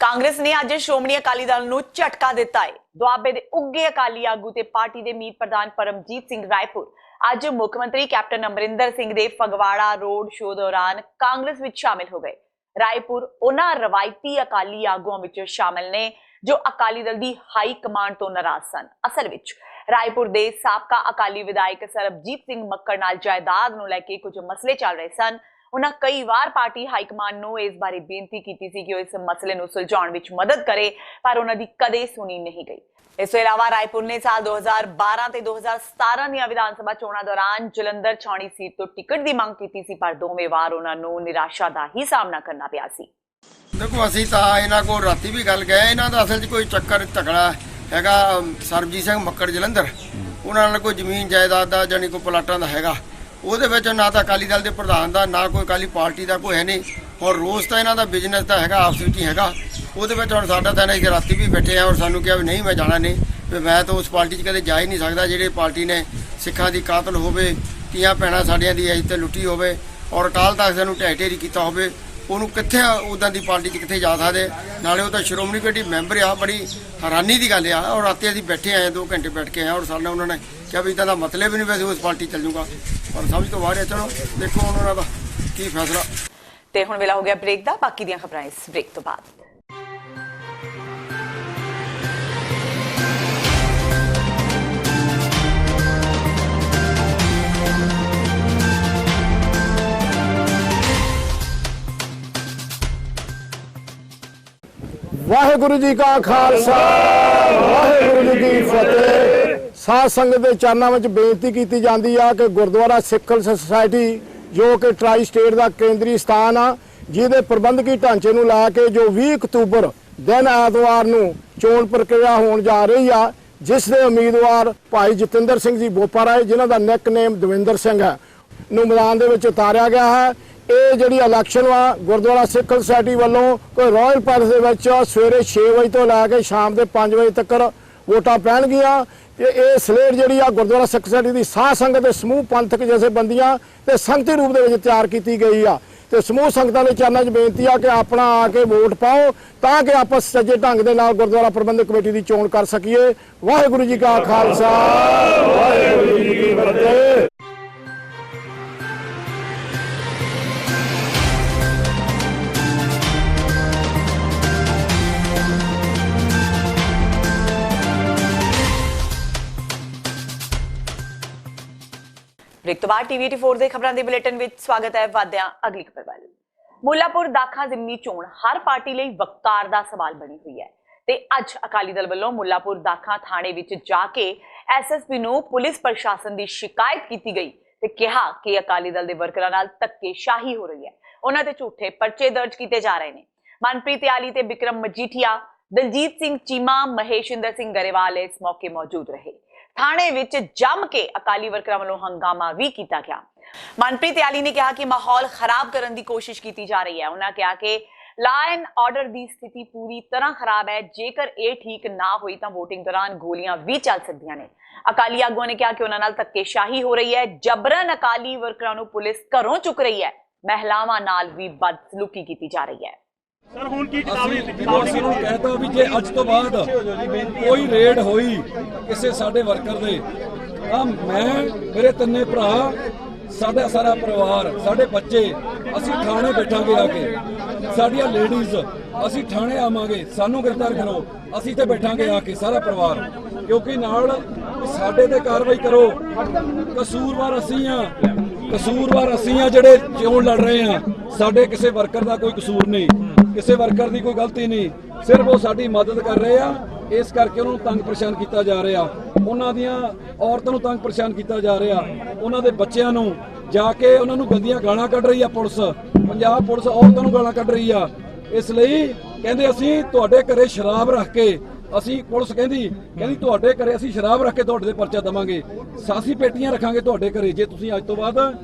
[SPEAKER 1] ਕਾਂਗਰਸ ਨੇ ਅੱਜ ਸ਼੍ਰੋਮਣੀ ਅਕਾਲੀ ਦਲ ਨੂੰ ਝਟਕਾ ਦਿੱਤਾ ਹੈ। ਦੁਆਬੇ ਦੇ ਉੱਗੇ ਅਕਾਲੀ ਆਗੂ ਤੇ ਪਾਰਟੀ ਦੇ ਮੀਤ ਪ੍ਰਧਾਨ ਪਰਮਜੀਤ ਸਿੰਘ ਰਾਏਪੁਰ ਅੱਜ ਮੁੱਖ ਮੰਤਰੀ ਕੈਪਟਨ ਅਮਰਿੰਦਰ ਸਿੰਘ ਦੇ ਫਗਵਾੜਾ ਰੋਡ ਸ਼ੋਅ ਦੌਰਾਨ ਕਾਂਗਰਸ ਵਿੱਚ ਸ਼ਾਮਿਲ ਹੋ ਗਏ। ਰਾਏਪੁਰ ਉਹਨਾਂ ਰਵਾਇਤੀ ਅਕਾਲੀ ਆਗੂਆਂ ਵਿੱਚ ਸ਼ਾਮਿਲ ਨੇ ਜੋ ਅਕਾਲੀ ਦਲ ਦੀ ਹਾਈ ਕਮਾਂਡ ਤੋਂ ਨਾਰਾਜ਼ ਸਨ। ਅਸਲ ਵਿੱਚ ਰਾਏਪੁਰ ਦੇ ਸਾਬਕਾ ਅਕਾਲੀ ਵਿਧਾਇਕ ਸਰਬਜੀਤ ਸਿੰਘ ਮੱਕੜ ਨਾਲ ਜਾਇਦਾਦ ਨੂੰ ਲੈ ਕੇ ਕੁਝ ਮਸਲੇ ਚੱਲ ਰਹੇ ਸਨ। ਉਹਨਾਂ ਕਈ ਵਾਰ ਪਾਰਟੀ ਹਾਈ ਕਮਾਂਡ ਨੂੰ ਇਸ ਬਾਰੇ ਬੇਨਤੀ ਕੀਤੀ ਸੀ ਕਿ ਉਹ ਇਸ ਮਸਲੇ ਨੂੰ ਸੁਲਝਾਉਣ ਵਿੱਚ ਮਦਦ ਕਰੇ, ਪਰ ਉਹਨਾਂ ਦੀ ਕਦੇ ਸੁਣੀ ਨਹੀਂ ਗਈ। ਇਸ ਤੋਂ ਇਲਾਵਾ ਰਾਏਪੁਰ ਨੇ ਸਾਲ 2012 ਤੇ 2017 ਦੀਆਂ ਵਿਧਾਨ ਸਭਾ ਚੋਣਾਂ ਦੌਰਾਨ ਜਲੰਧਰ ਛਾਉਣੀ ਸੀਟ ਤੋਂ ਟਿਕਟ ਦੀ ਮੰਗ ਕੀਤੀ ਸੀ, ਪਰ ਦੋਵੇਂ ਵਾਰ ਉਹਨਾਂ ਨੂੰ ਨਿਰਾਸ਼ਾ ਦਾ ਹੀ ਸਾਹਮਣਾ ਕਰਨਾ ਪਿਆ ਸੀ।
[SPEAKER 4] ਦੇਖੋ, ਅਸੀਂ ਤਾਂ ਇਹਨਾਂ ਕੋਲ ਰਾਤੀ ਵੀ ਗੱਲ ਗਏ, ਇਹਨਾਂ ਦਾ ਅਸਲ 'ਚ ਕੋਈ ਚੱਕਰ ਝਗੜਾ ਹੈਗਾ। ਸਰਬਜੀਤ ਸਿੰਘ ਮੱਕੜ ਜਲੰਧਰ, ਉਹਨਾਂ ਨਾਲ ਕੋਈ ਜ਼ਮੀਨ ਜਾਇਦਾਦ ਦਾ ਜਾਨੀ ਕੋਈ ਪਲਾਟਾਂ ਦਾ ਹੈਗਾ। ਉਹਦੇ ਵਿੱਚ ਨਾ ਤਾਂ ਅਕਾਲੀ ਦਲ ਦੇ ਪ੍ਰਧਾਨ ਦਾ, ਨਾ ਕੋਈ ਅਕਾਲੀ ਪਾਰਟੀ ਦਾ ਕੋਈ ਹੈ ਨਹੀਂ। ਔਰ ਰੋਜ਼ ਤਾਂ ਇਹਨਾਂ ਦਾ ਬਿਜ਼ਨਸ ਤਾਂ ਹੈਗਾ, ਆਪਸ ਵਿੱਚ ਹੀ ਹੈਗਾ। ਉਹਦੇ ਵਿੱਚ ਹੁਣ ਸਾਡਾ ਤਾਂ ਇਹਨਾਂ ਰਾਤੀ ਵੀ ਬੈਠੇ ਆ, ਔਰ ਸਾਨੂੰ ਕਿਹਾ ਵੀ ਨਹੀਂ ਮੈਂ ਜਾਣਾ ਨਹੀਂ, ਵੀ ਮੈਂ ਤਾਂ ਉਸ ਪਾਰਟੀ 'ਚ ਕਦੇ ਜਾ ਹੀ ਨਹੀਂ ਸਕਦਾ ਜਿਹੜੇ ਪਾਰਟੀ ਨੇ ਸਿੱਖਾਂ ਦੀ ਕਾਤਲ ਹੋਵੇ, ਧੀਆਂ ਭੈਣਾਂ ਸਾਡੀਆਂ ਦੀ ਇੱਜ਼ਤ ਲੁੱਟੀ ਹੋਵੇ, ਔਰ ਅਕਾਲ ਤਖਤ ਨੂੰ ਢਹਿ ਢੇਰੀ ਕੀਤਾ ਹੋਵੇ। ਉਹਨੂੰ ਕਿੱਥੇ ਉੱਦਾਂ ਦੀ ਪਾਰਟੀ 'ਚ ਕਿੱਥੇ ਜਾ ਸਕਦੇ। ਨਾਲੇ ਉਹ ਤਾਂ ਸ਼੍ਰੋਮਣੀ ਕਮੇਟੀ ਮੈਂਬਰ ਆ। ਬੜੀ ਹੈਰਾਨੀ ਦੀ ਗੱਲ ਆ। ਔਰ ਰਾਤੀ ਅਸੀਂ ਬੈਠੇ ਆਏ 2 ਘੰਟੇ ਬੈਠ ਕੇ ਆਏ ਔਰ ਸਾਡੇ ਉਹਨਾਂ ਨੇ ਕਿਹਾ ਵੀ ਇੱਦਾਂ ਦਾ ਮਤਲਬ ਹੀ ਨਹੀਂ ਵੈਸੇ ਉਸ ਪਾਰਟੀ ਚੱਲ ਜੂਗਾ, ਪਰ ਸਮਝ ਤੋਂ ਬਾਹਰ ਹੈ। ਚਲੋ ਦੇਖੋ ਹੁਣ ਉਹਨਾਂ ਦਾ ਕੀ ਫੈਸਲਾ।
[SPEAKER 1] ਤੇ ਹੁਣ ਵੇਲਾ ਹੋ ਗਿਆ ਬ੍ਰੇਕ ਦਾ। ਬਾਕੀ ਦੀਆਂ ਖਬਰਾਂ ਇਸ ਬ੍ਰੇਕ ਤੋਂ ਬਾਅਦ।
[SPEAKER 5] ਵਾਹਿਗੁਰੂ ਜੀ ਕਾ ਖਾਲਸਾ ਵਾਹਿਗੁਰੂ ਜੀ ਕੀ ਫਤਿਹ। ਸਾਧ ਸੰਗਤ ਦੇ ਚਰਨਾਂ ਵਿੱਚ ਬੇਨਤੀ ਕੀਤੀ ਜਾਂਦੀ ਆ ਕਿ ਗੁਰਦੁਆਰਾ ਸਿੱਖਲ ਸੁਸਾਇਟੀ ਜੋ ਕਿ ਟਰਾਈ ਸਟੇਟ ਦਾ ਕੇਂਦਰੀ ਸਥਾਨ ਆ, ਜਿਹਦੇ ਪ੍ਰਬੰਧਕੀ ਢਾਂਚੇ ਨੂੰ ਲੈ ਕੇ ਜੋ 20 ਅਕਤੂਬਰ ਦਿਨ ਐਤਵਾਰ ਨੂੰ ਚੋਣ ਪ੍ਰਕਿਰਿਆ ਹੋਣ ਜਾ ਰਹੀ ਆ, ਜਿਸ ਦੇ ਉਮੀਦਵਾਰ ਭਾਈ ਜਤਿੰਦਰ ਸਿੰਘ ਜੀ ਬੋਪਾਰਾਏ, ਜਿਨ੍ਹਾਂ ਦਾ ਨਿਕਨੇਮ ਦਵਿੰਦਰ ਸਿੰਘ ਹੈ, ਨੂੰ ਮੈਦਾਨ ਦੇ ਵਿੱਚ ਉਤਾਰਿਆ ਗਿਆ ਹੈ। ਇਹ ਜਿਹੜੀ ਇਲੈਕਸ਼ਨ ਵਾ ਗੁਰਦੁਆਰਾ ਸਿੱਖਲ ਸੁਸਾਇਟੀ ਵੱਲੋਂ ਕੋਈ ਰਾਇਲ ਪੈਲਸ ਦੇ ਵਿੱਚ ਸਵੇਰੇ 6 ਵਜੇ ਤੋਂ ਲੈ ਕੇ ਸ਼ਾਮ ਦੇ 5 ਵਜੇ ਤੱਕ ਵੋਟਾਂ ਪੈਣਗੀਆਂ। ਤੇ ਇਹ ਸਲੇਟ ਜਿਹੜੀ ਆ ਗੁਰਦੁਆਰਾ ਸਿੱਖ ਸੁਸਾਇਟੀ ਦੀ ਸਾਧ ਸੰਗਤ ਦੇ ਸਮੂਹ ਪੰਥਕ ਜਥੇਬੰਦੀਆਂ ਤੇ ਸੰਗਤੀ ਰੂਪ ਦੇ ਵਿੱਚ ਤਿਆਰ ਕੀਤੀ ਗਈ ਆ। ਤੇ ਸਮੂਹ ਸੰਗਤਾਂ ਦੇ ਚਰਨਾਂ 'ਚ ਬੇਨਤੀ ਆ ਕਿ ਆਪਣਾ ਆ ਕੇ ਵੋਟ ਪਾਓ ਤਾਂ ਕਿ ਆਪਾਂ ਸੱਜੇ ਢੰਗ ਦੇ ਨਾਲ ਗੁਰਦੁਆਰਾ ਪ੍ਰਬੰਧਕ ਕਮੇਟੀ ਦੀ ਚੋਣ ਕਰ ਸਕੀਏ। ਵਾਹਿਗੁਰੂ ਜੀ ਕਾ ਖਾਲਸਾ ਵਾਹਿਗੁਰੂ ਜੀ ਕੀ ਫਤਿਹ।
[SPEAKER 1] ਬ੍ਰੇਕ ਤੋਂ ਬਾਅਦ ਟੀਵੀ 84 ਦੇ ਖਬਰਾਂ ਦੇ ਬੁਲੇਟਿਨ ਵਿੱਚ ਸਵਾਗਤ ਹੈ। ਵਾਦਿਆਂ ਅਗਲੀ ਖਬਰ ਵੱਲ। ਮੁੱਲਾਪੁਰ ਦਾਖਾ ਜ਼ਿਮਨੀ ਚੋਣ ਹਰ ਪਾਰਟੀ ਲਈ ਵਕਤਾਰ ਦਾ ਸਵਾਲ ਬਣੀ ਹੋਈ ਹੈ ਤੇ ਅੱਜ ਅਕਾਲੀ ਦਲ ਵੱਲੋਂ ਮੁੱਲਾਪੁਰ ਦਾਖਾ ਥਾਣੇ ਵਿੱਚ ਜਾ ਕੇ ਐਸਐਸਪੀ ਨੂੰ ਪੁਲਿਸ ਪ੍ਰਸ਼ਾਸਨ ਦੀ ਸ਼ਿਕਾਇਤ ਕੀਤੀ ਗਈ ਤੇ ਕਿਹਾ ਕਿ ਅਕਾਲੀ ਦਲ ਦੇ ਵਰਕਰਾਂ ਨਾਲ ਧੱਕੇਸ਼ਾਹੀ ਹੋ ਰਹੀ ਹੈ। ਉਹਨਾਂ ਤੇ ਝੂਠੇ ਪਰਚੇ ਦਰਜ ਕੀਤੇ ਜਾ ਰਹੇ ਨੇ। ਮਨਪ੍ਰੀਤ ਆਲੀ ਤੇ ਬਿਕਰਮ ਮਜੀਠੀਆ, ਦਲਜੀਤ ਸਿੰਘ ਚੀਮਾ, ਮਹੇਸ਼ਿੰਦਰ ਸਿੰਘ ਗਰੇਵਾਲ ਇਸ ਮੌਕੇ ਮੌਜੂਦ ਰਹੇ। ਥਾਣੇ ਵਿੱਚ ਜੰਮ ਕੇ ਅਕਾਲੀ ਵਰਕਰਾਂ ਵੱਲੋਂ ਹੰਗਾਮਾ ਵੀ ਕੀਤਾ ਗਿਆ। ਮਨਪ੍ਰੀਤ ਆਲੀ ਨੇ ਕਿਹਾ ਕਿ ਮਾਹੌਲ ਖਰਾਬ ਕਰਨ ਦੀ ਕੋਸ਼ਿਸ਼ ਕੀਤੀ ਜਾ ਰਹੀ ਹੈ। ਉਹਨਾਂ ਕਿਹਾ ਕਿ ਲਾ ਐਂਡ ਆਰਡਰ ਦੀ ਸਥਿਤੀ ਪੂਰੀ ਤਰ੍ਹਾਂ ਖਰਾਬ ਹੈ। ਜੇਕਰ ਇਹ ਠੀਕ ਨਾ ਹੋਈ ਤਾਂ ਵੋਟਿੰਗ ਦੌਰਾਨ ਗੋਲੀਆਂ ਵੀ ਚੱਲ ਸਕਦੀਆਂ ਨੇ। ਅਕਾਲੀ ਆਗੂਆਂ ਨੇ ਕਿਹਾ ਕਿ ਉਹਨਾਂ ਨਾਲ ਧੱਕੇਸ਼ਾਹੀ ਹੋ ਰਹੀ ਹੈ। ਜਬਰਨ ਅਕਾਲੀ ਵਰਕਰਾਂ ਨੂੰ ਪੁਲਿਸ ਘਰੋਂ ਚੁੱਕ ਰਹੀ ਹੈ। ਮਹਿਲਾਵਾਂ ਨਾਲ ਵੀ ਬਦਸਲੂਕੀ ਕੀਤੀ ਜਾ ਰਹੀ ਹੈ।
[SPEAKER 6] ਸਰ ਹੁਣ ਕੀ ਅਸੀਂ ਨੂੰ ਕਹਿਤਾ ਵੀ ਜੇ ਅੱਜ ਤੋਂ ਬਾਅਦ ਕੋਈ ਰੇਡ ਹੋਈ ਕਿਸੇ ਸਾਡੇ ਵਰਕਰ ਦੇ ਤਾਂ ਮੈਂ, ਮੇਰੇ ਤਿੰਨੇ ਭਰਾ, ਸਾਡਾ ਸਾਰਾ ਪਰਿਵਾਰ, ਸਾਡੇ ਬੱਚੇ, ਅਸੀਂ ਥਾਣੇ ਬੈਠਾਂਗੇ ਆ ਕੇ। ਸਾਡੀਆਂ ਲੇਡੀਜ਼, ਅਸੀਂ ਥਾਣੇ ਆਵਾਂਗੇ, ਸਾਨੂੰ ਗ੍ਰਿਫਤਾਰ ਕਰੋ, ਅਸੀਂ ਤੇ ਬੈਠਾਂਗੇ ਆ ਕੇ ਸਾਰਾ ਪਰਿਵਾਰ। ਕਿਉਂਕਿ ਨਾਲ ਸਾਡੇ ਤੇ ਕਾਰਵਾਈ ਕਰੋ। ਕਸੂਰਵਾਰ ਅਸੀਂ ਆ ਜਿਹੜੇ ਚੋਣ ਲੜ ਰਹੇ ਆ। ਸਾਡੇ ਕਿਸੇ ਵਰਕਰ ਦਾ ਕੋਈ ਕਸੂਰ ਨਹੀਂ, ਕਿਸੇ ਵਰਕਰ ਦੀ ਕੋਈ ਗਲਤੀ ਨਹੀਂ, ਸਿਰਫ ਉਹ ਸਾਡੀ ਮਦਦ ਕਰ ਰਹੇ ਆ। ਇਸ ਕਰਕੇ ਉਹਨਾਂ ਨੂੰ ਤੰਗ ਪਰੇਸ਼ਾਨ ਕੀਤਾ ਜਾ ਰਿਹਾ, ਉਹਨਾਂ ਦੀਆਂ ਔਰਤਾਂ ਨੂੰ ਤੰਗ ਪਰੇਸ਼ਾਨ ਕੀਤਾ ਜਾ ਰਿਹਾ, ਉਹਨਾਂ ਦੇ ਬੱਚਿਆਂ ਨੂੰ ਜਾ ਕੇ ਉਹਨਾਂ ਨੂੰ ਗੰਦੀਆਂ ਗਾਲਾਂ ਕੱਢ ਰਹੀ ਆ ਪੁਲਿਸ। ਪੰਜਾਬ ਪੁਲਿਸ ਔਰਤਾਂ ਨੂੰ ਗਾਲਾਂ ਕੱਢ ਰਹੀ ਆ। ਇਸ ਲਈ ਕਹਿੰਦੇ ਅਸੀਂ ਤੁਹਾਡੇ ਘਰੇ ਸ਼ਰਾਬ ਰੱਖ ਕੇ, ਅਸੀਂ ਪੁਲਿਸ ਕਹਿੰਦੀ ਤੁਹਾਡੇ ਘਰੇ ਅਸੀਂ ਸ਼ਰਾਬ ਰੱਖ ਕੇ ਤੁਹਾਡੇ ਤੇ ਪਰਚਾ ਦੇਵਾਂਗੇ। ਸਾਸੀ ਪੇਟੀਆਂ ਰੱਖਾਂਗੇ ਤੁਹਾਡੇ ਘਰੇ ਜੇ ਤੁਸੀਂ ਅੱਜ ਤੋਂ ਬਾਅਦ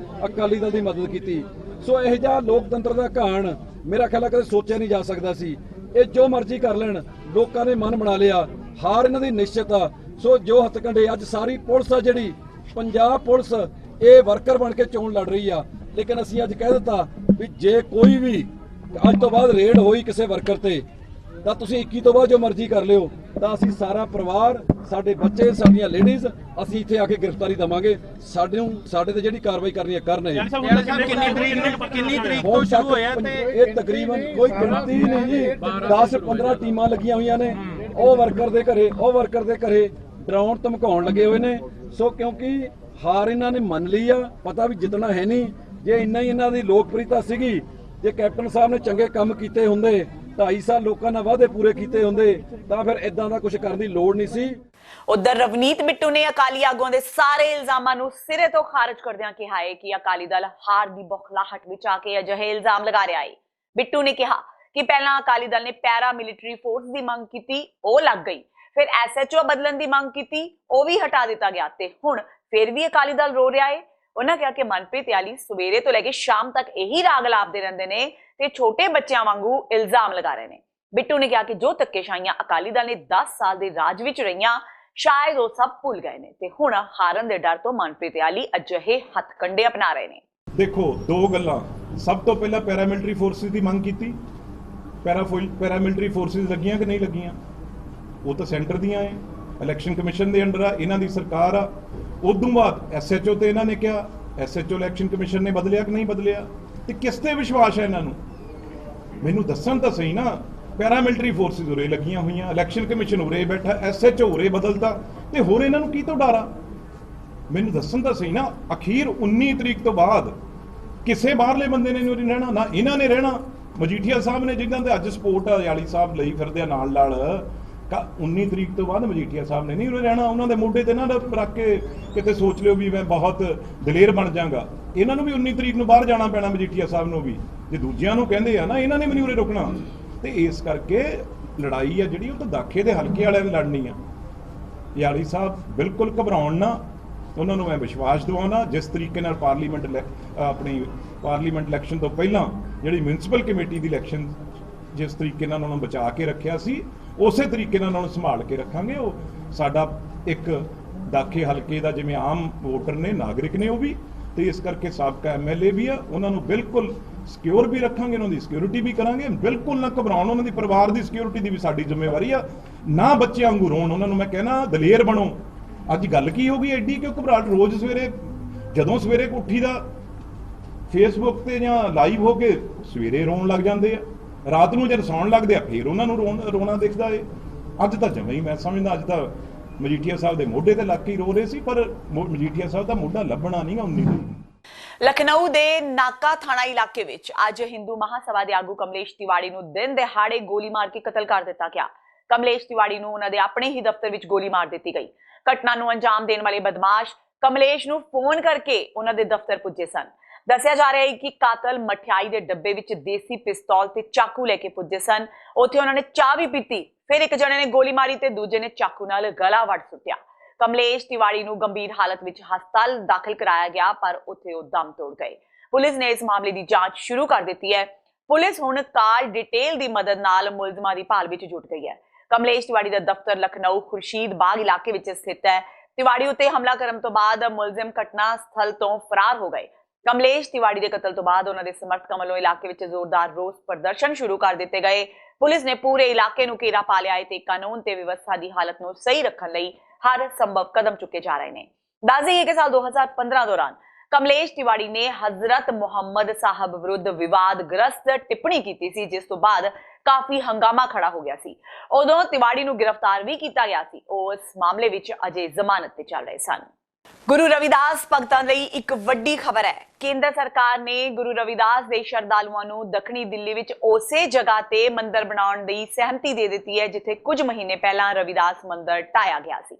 [SPEAKER 6] ਅਕਾਲੀ ਦਲ ਦੀ ਮਦਦ ਕੀਤੀ। ਸੋ ਇਹ ਜਿਹਾ ਲੋਕਤੰਤਰ ਦਾ ਘਾਣ ਮੇਰਾ ਖਿਆਲ ਹੈ ਕਦੇ ਸੋਚਿਆ ਨਹੀਂ ਜਾ ਸਕਦਾ ਸੀ। ਇਹ ਜੋ ਮਰਜ਼ੀ ਕਰ ਲੈਣ, ਲੋਕਾਂ ਨੇ ਮਨ ਬਣਾ ਲਿਆ, ਹਾਰ ਇਹਨਾਂ ਦੀ ਨਿਸ਼ਚਿਤ ਆ। ਸੋ ਜੋ ਹੱਥਕੰਡੇ ਅੱਜ ਸਾਰੀ ਪੁਲਿਸ ਆ ਜਿਹੜੀ ਪੰਜਾਬ ਪੁਲਿਸ, ਇਹ ਵਰਕਰ ਬਣ ਕੇ ਚੋਣ ਲੜ ਰਹੀ ਆ। ਲੇਕਿਨ ਅਸੀਂ ਅੱਜ ਕਹਿ ਦਿੱਤਾ ਵੀ ਜੇ ਕੋਈ ਵੀ ਅੱਜ ਤੋਂ ਬਾਅਦ ਰੇਡ ਹੋਈ ਕਿਸੇ ਵਰਕਰ ਤੇ ਤਾਂ ਤੁਸੀਂ 21 ਤੋਂ ਬਾਅਦ ਜੋ ਮਰਜ਼ੀ ਕਰ ਲਿਓ, ਤਾਂ ਅਸੀਂ ਸਾਰਾ ਪਰਿਵਾਰ, ਸਾਡੇ ਬੱਚੇ, ਸਾਡੀਆਂ ਲੇਡੀਜ਼, ਅਸੀਂ ਇੱਥੇ ਆ ਕੇ ਗ੍ਰਿਫਤਾਰੀ ਦੇਵਾਂਗੇ। ਸਾਡੇ ਤੇ ਜਿਹੜੀ ਕਾਰਵਾਈ ਕਰਨੀ ਹੈ ਕਰਨ। ਕਿੰਨੀ ਤਰੀਕ ਤੋਂ ਸ਼ੁਰੂ ਹੋਇਆ ਤੇ ਇਹ ਤਕਰੀਬਨ ਕੋਈ ਗਿਣਤੀ ਨਹੀਂ ਜੀ, 10-15 ਟੀਮਾਂ ਲੱਗੀਆਂ ਹੋਈਆਂ ਨੇ। ਉਹ ਵਰਕਰ ਦੇ ਘਰੇ ਡਰਾਉਣ ਧਮਕਾਉਣ ਲੱਗੇ ਹੋਏ ਨੇ। ਸੋ ਕਿਉਂਕਿ ਹਾਰ ਇਹਨਾਂ ਨੇ ਮੰਨ ਲਈ ਆ, ਪਤਾ ਵੀ ਜਿੱਤਣਾ ਹੈ ਨਹੀਂ। ਜੇ ਇੰਨਾ ਹੀ ਇਹਨਾਂ ਦੀ ਲੋਕਪ੍ਰਿਯਤਾ ਸੀਗੀ, ਜੇ ਕੈਪਟਨ ਸਾਹਿਬ ਨੇ ਚੰਗੇ ਕੰਮ ਕੀਤੇ ਹੁੰਦੇ, 2.5 ਸਾਲ ਲੋਕਾਂ ਨਾਲ ਵਾਅਦੇ ਪੂਰੇ ਕੀਤੇ ਹੁੰਦੇ, ਤਾਂ ਫਿਰ ਇਦਾਂ ਦਾ ਕੁਝ ਕਰਨ ਦੀ ਲੋੜ ਨਹੀਂ ਸੀ।
[SPEAKER 1] ਉਧਰ ਰਵਨੀਤ ਬਿੱਟੂ ਨੇ ਅਕਾਲੀ ਆਗੂਆਂ ਦੇ ਸਾਰੇ ਇਲਜ਼ਾਮਾਂ ਨੂੰ ਸਿਰੇ ਤੋਂ ਖਾਰਜ ਕਰਦਿਆਂ ਕਿਹਾ ਹੈ ਕਿ ਅਕਾਲੀ ਦਲ ਹਾਰ ਦੀ ਬੌਖਲਾਹਟ ਵਿੱਚ ਆ ਕੇ ਅਜਿਹੇ ਇਲਜ਼ਾਮ ਲਗਾ ਰਿਹਾ ਹੈ। ਬਿੱਟੂ ਨੇ ਕਿਹਾ ਕਿ ਪਹਿਲਾਂ ਅਕਾਲੀ ਦਲ ਨੇ ਪੈਰਾ ਮਿਲਟਰੀ ਫੋਰਸ ਦੀ ਮੰਗ ਕੀਤੀ, ਉਹ ਲੱਗ ਗਈ। ਫਿਰ ਐਸਐਚਓ ਬਦਲਣ ਦੀ ਮੰਗ ਕੀਤੀ, ਉਹ ਵੀ ਹਟਾ ਦਿੱਤਾ ਗਿਆ ਤੇ ਹੁਣ ਫਿਰ ਵੀ ਅਕਾਲੀ ਦਲ ਰੋ ਰਿਹਾ ਹੈ। ਉਹਨਾਂ ਕਿਹਾ ਕਿ ਮਨਪ੍ਰੀਤ ਆਲੀ ਸਵੇਰੇ ਤੋਂ ਲੈ ਕੇ ਸ਼ਾਮ ਤੱਕ ਇਹੀ ਰਾਗ ਲਾਪਦੇ ਰਹਿੰਦੇ ਨੇ ਤੇ ਛੋਟੇ ਬੱਚਿਆਂ ਵਾਂਗੂ ਇਲਜ਼ਾਮ ਲਗਾ ਰਹੇ ਨੇ। ਬਿੱਟੂ ਨੇ ਕਿਹਾ ਕਿ ਜੋ ਧੱਕੇਸ਼ਾਹੀਆਂ ਅਕਾਲੀ ਦਲ ਨੇ 10 ਸਾਲ ਦੇ ਰਾਜ ਵਿੱਚ ਰਹੀਆਂ, ਸ਼ਾਇਦ ਉਹ ਸਭ ਭੁੱਲ ਗਏ ਨੇ ਤੇ ਹੁਣ ਹਾਰਨ ਦੇ ਡਰ ਤੋਂ ਮਨਪ੍ਰੀਤ ਆਲੀ ਅਜਿਹੇ ਹੱਥਕੰਡੇ ਅਪਣਾ ਰਹੇ ਨੇ।
[SPEAKER 7] ਦੇਖੋ, ਦੋ ਗੱਲਾਂ। ਸਭ ਤੋਂ ਪਹਿਲਾਂ ਪੈਰਾਮਿਲਟਰੀ ਫੋਰਸਿਸ ਦੀ ਮੰਗ ਕੀਤੀ। ਪੈਰਾਮਿਲਟਰੀ ਫੋਰਸਿਸ ਲੱਗੀਆਂ ਕਿ ਨਹੀਂ ਲੱਗੀਆਂ? ਉਹ ਤਾਂ ਸੈਂਟਰ ਦੀਆਂ ਹੈ, ਇਲੈਕਸ਼ਨ ਕਮਿਸ਼ਨ ਦੇ ਅੰਡਰ ਆ, ਇਹਨਾਂ ਦੀ ਸਰਕਾਰ ਆ। ਉਦੋਂ ਬਾਅਦ ਐਸਐਚਓ ਤੇ ਇਹਨਾਂ ਨੇ ਕਿਹਾ, ਐਸਐਚਓ ਇਲੈਕਸ਼ਨ ਕਮਿਸ਼ਨ ਨੇ ਬਦਲਿਆ ਕਿ ਨਹੀਂ ਬਦਲਿਆ? ਤੇ ਕਿਸ ਤੇ ਵਿਸ਼ਵਾਸ ਹੈ ਇਹਨਾਂ ਨੂੰ? ਮੈਨੂੰ ਦੱਸਣ ਤਾਂ ਸਹੀ ਨਾ। ਪੈਰਾਮਿਲਟਰੀ ਫੋਰਸਿਸ ਉਰੇ ਲੱਗੀਆਂ ਹੋਈਆਂ, ਇਲੈਕਸ਼ਨ ਕਮਿਸ਼ਨ ਉਰੇ ਬੈਠਾ, ਐਸਐਚਓ ਉਰੇ ਬਦਲਤਾ, ਤੇ ਹੋਰ ਇਹਨਾਂ ਨੂੰ ਕੀ ਤੋਂ ਡਰ ਆ? ਮੈਨੂੰ ਦੱਸਣ ਤਾਂ ਸਹੀ ਨਾ। ਅਖੀਰ 19 ਤਰੀਕ ਤੋਂ ਬਾਅਦ ਕਿਸੇ ਬਾਹਰਲੇ ਬੰਦੇ ਨੇ ਨਹੀਂ ਰਹਿਣਾ, ਨਾ ਇਹਨਾਂ ਨੇ ਰਹਿਣਾ। ਮਜੀਠੀਆ ਸਾਹਿਬ ਨੇ ਜਿਨ੍ਹਾਂ ਦੇ ਅੱਜ ਸਪੋਰਟ ਅਯਾਲੀ ਸਾਹਿਬ ਲਈ ਫਿਰਦੇ ਆ ਨਾਲ 19 ਤਰੀਕ ਤੋਂ ਬਾਅਦ ਮਜੀਠੀਆ ਸਾਹਿਬ ਨੇ ਨਹੀਂ ਉਰੇ ਰਹਿਣਾ। ਉਹਨਾਂ ਦੇ ਮੋਢੇ ਤੇ ਨਾ ਰੱਖ ਕੇ ਕਿਤੇ ਸੋਚ ਲਿਓ ਵੀ ਮੈਂ ਬਹੁਤ ਦਲੇਰ ਬਣ ਜਾਵਾਂਗਾ। ਇਹਨਾਂ ਨੂੰ ਵੀ 19 ਤਰੀਕ ਨੂੰ ਬਾਹਰ ਜਾਣਾ ਪੈਣਾ, ਮਜੀਠੀਆ ਸਾਹਿਬ ਨੂੰ ਵੀ। ਜੇ ਦੂਜਿਆਂ ਨੂੰ ਕਹਿੰਦੇ ਆ ਨਾ, ਇਹਨਾਂ ਨੇ ਵੀ ਨਹੀਂ ਉਰੇ ਰੁਕਣਾ। ਤੇ ਇਸ ਕਰਕੇ ਲੜਾਈ ਆ ਜਿਹੜੀ, ਉਹ ਤਾਂ ਦਾਖੇ ਦੇ ਹਲਕੇ ਵਾਲਿਆਂ ਨੇ ਲੜਨੀ ਆ। ਅਯਾਲੀ ਸਾਹਿਬ ਬਿਲਕੁਲ ਘਬਰਾਉਣ ਨਾ, ਉਹਨਾਂ ਨੂੰ ਮੈਂ ਵਿਸ਼ਵਾਸ ਦਿਵਾਉਣਾ। ਜਿਸ ਤਰੀਕੇ ਨਾਲ ਆਪਣੀ ਪਾਰਲੀਮੈਂਟ ਇਲੈਕਸ਼ਨ ਤੋਂ ਪਹਿਲਾਂ ਜਿਹੜੀ ਮਿਊਨਿਸਪਲ ਕਮੇਟੀ ਦੀ ਇਲੈਕਸ਼ਨ ਜਿਸ ਤਰੀਕੇ ਨਾਲ ਉਹਨਾਂ ਨੂੰ ਬਚਾ ਕੇ ਰੱਖਿਆ ਸੀ, ਉਸੇ ਤਰੀਕੇ ਨਾਲ ਉਹਨਾਂ ਨੂੰ ਸੰਭਾਲ ਕੇ ਰੱਖਾਂਗੇ। ਉਹ ਸਾਡਾ ਇੱਕ ਦਾਖੇ ਹਲਕੇ ਦਾ ਜਿਵੇਂ ਆਮ ਵੋਟਰ ਨੇ, ਨਾਗਰਿਕ ਨੇ ਉਹ ਵੀ, ਤੇ ਇਸ ਕਰਕੇ ਸਾਬਕਾ ਐਮਐਲਏ ਵੀ ਆ। ਉਹਨਾਂ ਨੂੰ ਬਿਲਕੁਲ ਸਿਕਿਉਰ ਵੀ ਰੱਖਾਂਗੇ, ਉਹਨਾਂ ਦੀ ਸਿਕਿਉਰਿਟੀ ਵੀ ਕਰਾਂਗੇ। ਬਿਲਕੁਲ ਨਾ ਘਬਰਾਉਣ, ਉਹਨਾਂ ਦੀ ਪਰਿਵਾਰ ਦੀ ਸਿਕਿਉਰਿਟੀ ਦੀ ਵੀ ਸਾਡੀ ਜ਼ਿੰਮੇਵਾਰੀ ਆ। ਨਾ ਬੱਚਿਆਂ ਵਾਂਗੂ ਰੋਣ, ਉਹਨਾਂ ਨੂੰ ਮੈਂ ਕਹਿਣਾ ਦਲੇਰ ਬਣੋ। ਅੱਜ ਗੱਲ ਕੀ ਹੋ ਗਈ ਐਡੀ ਕਿਉਂ ਘਬਰਾਹਟ? ਰੋਜ਼ ਸਵੇਰੇ ਜਦੋਂ ਸਵੇਰੇ ਉੱਠੀ ਦਾ ਫੇਸਬੁੱਕ ਤੇ ਜਾਂ ਲਾਈਵ ਹੋ ਕੇ ਸਵੇਰੇ ਰੋਣ ਲੱਗ ਜਾਂਦੇ ਆ, ਰਾਤ ਨੂੰ ਜਦ ਸੌਣ ਲੱਗਦੇ ਆ ਫੇਰ ਉਹਨਾਂ ਨੂੰ ਰੋਣਾ ਦਿਖਦਾ ਏ। ਅੱਜ ਤਾਂ ਜਮਾਂ ਹੀ ਮੈਂ ਸਮਝਦਾ ਅੱਜ ਤਾਂ ਮਜੀਠੀਆ ਸਾਹਿਬ ਦੇ ਮੋਢੇ ਤੇ ਲੱਗ ਕੇ ਰੋ ਰਹੇ ਸੀ, ਪਰ ਮਜੀਠੀਆ ਸਾਹਿਬ ਦਾ ਮੋਢਾ ਲੱਭਣਾ ਨਹੀਂਗਾ 19 ਨੂੰ।
[SPEAKER 1] ਲਖਨਊ ਦੇ ਨਾਕਾ ਥਾਣਾ ਇਲਾਕੇ ਵਿੱਚ ਅੱਜ ਹਿੰਦੂ ਮਹਾਸਭਾ ਦੇ ਆਗੂ ਕਮਲੇਸ਼ ਤਿਵਾੜੀ ਨੂੰ ਦਿਨ ਦਿਹਾੜੇ ਗੋਲੀ ਮਾਰ ਕੇ ਕਤਲ ਕਰ ਦਿੱਤਾ ਗਿਆ। ਕਮਲੇਸ਼ ਤਿਵਾੜੀ ਨੂੰ ਉਹਨਾਂ ਦੇ ਆਪਣੇ ਹੀ ਦਫ਼ਤਰ ਵਿੱਚ ਗੋਲੀ ਮਾਰ ਦਿੱਤੀ ਗਈ। ਘਟਨਾ ਨੂੰ ਅੰਜਾਮ ਦੇਣ ਵਾਲੇ ਬਦਮਾਸ਼ ਕਮਲੇਸ਼ ਨੂੰ ਫੋਨ ਕਰਕੇ ਉਹਨਾਂ ਦੇ ਦਫ਼ਤਰ ਪੁੱਜੇ ਸਨ। ਦੱਸਿਆ ਜਾ ਰਿਹਾ ਹੈ ਕਿ ਕਾਤਲ ਮਠਿਆਈ ਦੇ ਡੱਬੇ ਵਿੱਚ ਦੇਸੀ ਪਿਸਤੌਲ ਤੇ ਚਾਕੂ ਲੈ ਕੇ ਪੁੱਜੇ ਸਨ। ਉੱਥੇ ਉਹਨਾਂ ਨੇ ਚਾਹ ਵੀ ਪੀਤੀ, ਫਿਰ ਇੱਕ ਜਣੇ ਨੇ ਗੋਲੀ ਮਾਰੀ ਤੇ ਦੂਜੇ ਨੇ ਚਾਕੂ ਨਾਲ ਗਲਾ ਵੱਢ ਸੁੱਟਿਆ। ਕਮਲੇਸ਼ ਤਿਵਾੜੀ ਨੂੰ ਗੰਭੀਰ ਹਾਲਤ ਵਿੱਚ ਹਸਪਤਾਲ ਦਾਖਲ ਕਰਾਇਆ ਗਿਆ, ਪਰ ਉੱਥੇ ਉਹ ਦਮ ਤੋੜ ਗਏ। ਪੁਲਿਸ ਨੇ ਇਸ ਮਾਮਲੇ ਦੀ ਜਾਂਚ ਸ਼ੁਰੂ ਕਰ ਦਿੱਤੀ ਹੈ। ਪੁਲਿਸ ਹੁਣ ਕਾਲ ਡਿਟੇਲ ਦੀ ਮਦਦ ਨਾਲ ਮੁਲਜ਼ਮਾਂ ਦੀ ਭਾਲ ਵਿੱਚ ਜੁਟ ਗਈ ਹੈ। ਕਮਲੇਸ਼ ਤਿਵਾੜੀ ਦਾ ਦਫ਼ਤਰ ਲਖਨਊ ਖੁਰਸ਼ੀਦ ਬਾਗ ਇਲਾਕੇ ਵਿੱਚ ਸਥਿਤ ਹੈ। ਤਿਵਾੜੀ ਉੱਤੇ ਹਮਲਾ ਕਰਨ ਤੋਂ ਬਾਅਦ ਮੁਲਜ਼ਮ ਘਟਨਾ ਸਥਲ ਤੋਂ ਫਰਾਰ ਹੋ ਗਏ। ਕਮਲੇਸ਼ ਤਿਵਾੜੀ ਦੇ ਕਤਲ ਤੋਂ ਬਾਅਦ ਉਹਨਾਂ ਦੇ ਸਮਰਥਕਾਂ ਵੱਲੋਂ ਇਲਾਕੇ ਵਿੱਚ ਜ਼ੋਰਦਾਰ ਰੋਸ ਪ੍ਰਦਰਸ਼ਨ ਸ਼ੁਰੂ ਕਰ ਦਿੱਤੇ ਗਏ। ਪੁਲਿਸ ਨੇ ਪੂਰੇ ਇਲਾਕੇ ਨੂੰ ਘੇਰਾ ਪਾ ਲਿਆ ਹੈ ਤੇ ਕਾਨੂੰਨ ਤੇ ਵਿਵਸਥਾ ਦੀ ਹਾਲਤ ਨੂੰ ਸਹੀ ਰੱਖਣ ਲਈ ਹਰ ਸੰਭਵ ਕਦਮ ਚੁੱਕੇ ਜਾ ਰਹੇ ਨੇ। ਦੱਸ ਦਈਏ ਕਿ ਸਾਲ 2015 ਦੌਰਾਨ ਕਮਲੇਸ਼ ਤਿਵਾੜੀ ਨੇ ਹਜ਼ਰਤ ਮੁਹੰਮਦ ਸਾਹਿਬ ਵਿਰੁੱਧ ਵਿਵਾਦਗ੍ਰਸਤ ਟਿੱਪਣੀ ਕੀਤੀ ਸੀ, ਜਿਸ ਤੋਂ ਬਾਅਦ ਕਾਫੀ ਹੰਗਾਮਾ ਖੜਾ ਹੋ ਗਿਆ ਸੀ। ਉਦੋਂ ਤਿਵਾੜੀ ਨੂੰ ਗ੍ਰਿਫਤਾਰ ਵੀ ਕੀਤਾ ਗਿਆ ਸੀ। ਉਹ ਇਸ ਮਾਮਲੇ ਵਿੱਚ ਅਜੇ ਜ਼ਮਾਨਤ ਤੇ ਚੱਲ ਰਹੇ ਸਨ। ਗੁਰੂ ਰਵਿਦਾਸ ਭਗਤਾਂ ਲਈ ਇੱਕ ਵੱਡੀ ਖਬਰ ਹੈ। ਕੇਂਦਰ ਸਰਕਾਰ ਨੇ ਗੁਰੂ ਰਵਿਦਾਸ ਦੇ ਸ਼ਰਧਾਲੂਆਂ ਨੂੰ ਦੱਖਣੀ ਦਿੱਲੀ ਵਿੱਚ ਉਸੇ ਜਗ੍ਹਾ ਤੇ ਮੰਦਿਰ ਬਣਾਉਣ ਦੀ ਸਹਿਮਤੀ ਦੇ ਦਿੱਤੀ ਹੈ ਜਿੱਥੇ ਕੁਝ ਮਹੀਨੇ ਪਹਿਲਾਂ ਰਵਿਦਾਸ ਮੰਦਿਰ ਢਾਇਆ ਗਿਆ ਸੀ।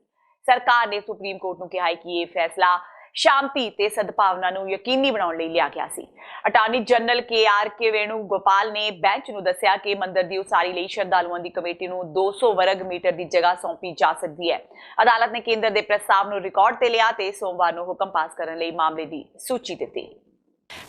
[SPEAKER 1] ਸਰਕਾਰ ਨੇ ਸੁਪਰੀਮ ਕੋਰਟ ਨੂੰ ਕਿਹਾ ਹੈ ਕਿ ਇਹ ਫੈਸਲਾ ਸ਼ਾਂਤੀ ਤੇ ਸਦਭਾਵਨਾ ਨੂੰ ਯਕੀਨੀ ਬਣਾਉਣ ਲਈ ਲਿਆ ਗਿਆ ਸੀ। Attorney general K Venu Gopal ਨੇ ਬੈਂਚ ਨੂੰ ਦੱਸਿਆ ਕਿ ਮੰਦਿਰ ਦੀ ਉਸਾਰੀ ਲਈ ਸ਼ਰਧਾਲੂਆਂ ਦੀ ਕਮੇਟੀ ਨੂੰ 200 ਵਰਗ ਮੀਟਰ ਦੀ ਜਗ੍ਹਾ ਸੌਂਪੀ ਜਾ ਸਕਦੀ ਹੈ। ਅਦਾਲਤ ਨੇ ਕੇਂਦਰ ਦੇ ਪ੍ਰਸਤਾਵ ਨੂੰ ਰਿਕਾਰਡ ਤੇ ਲਿਆ ਤੇ ਸੋਮਵਾਰ ਨੂੰ ਹੁਕਮ ਪਾਸ ਕਰਨ ਲਈ ਮਾਮਲੇ ਦੀ ਸੂਚੀ ਦਿੱਤੀ।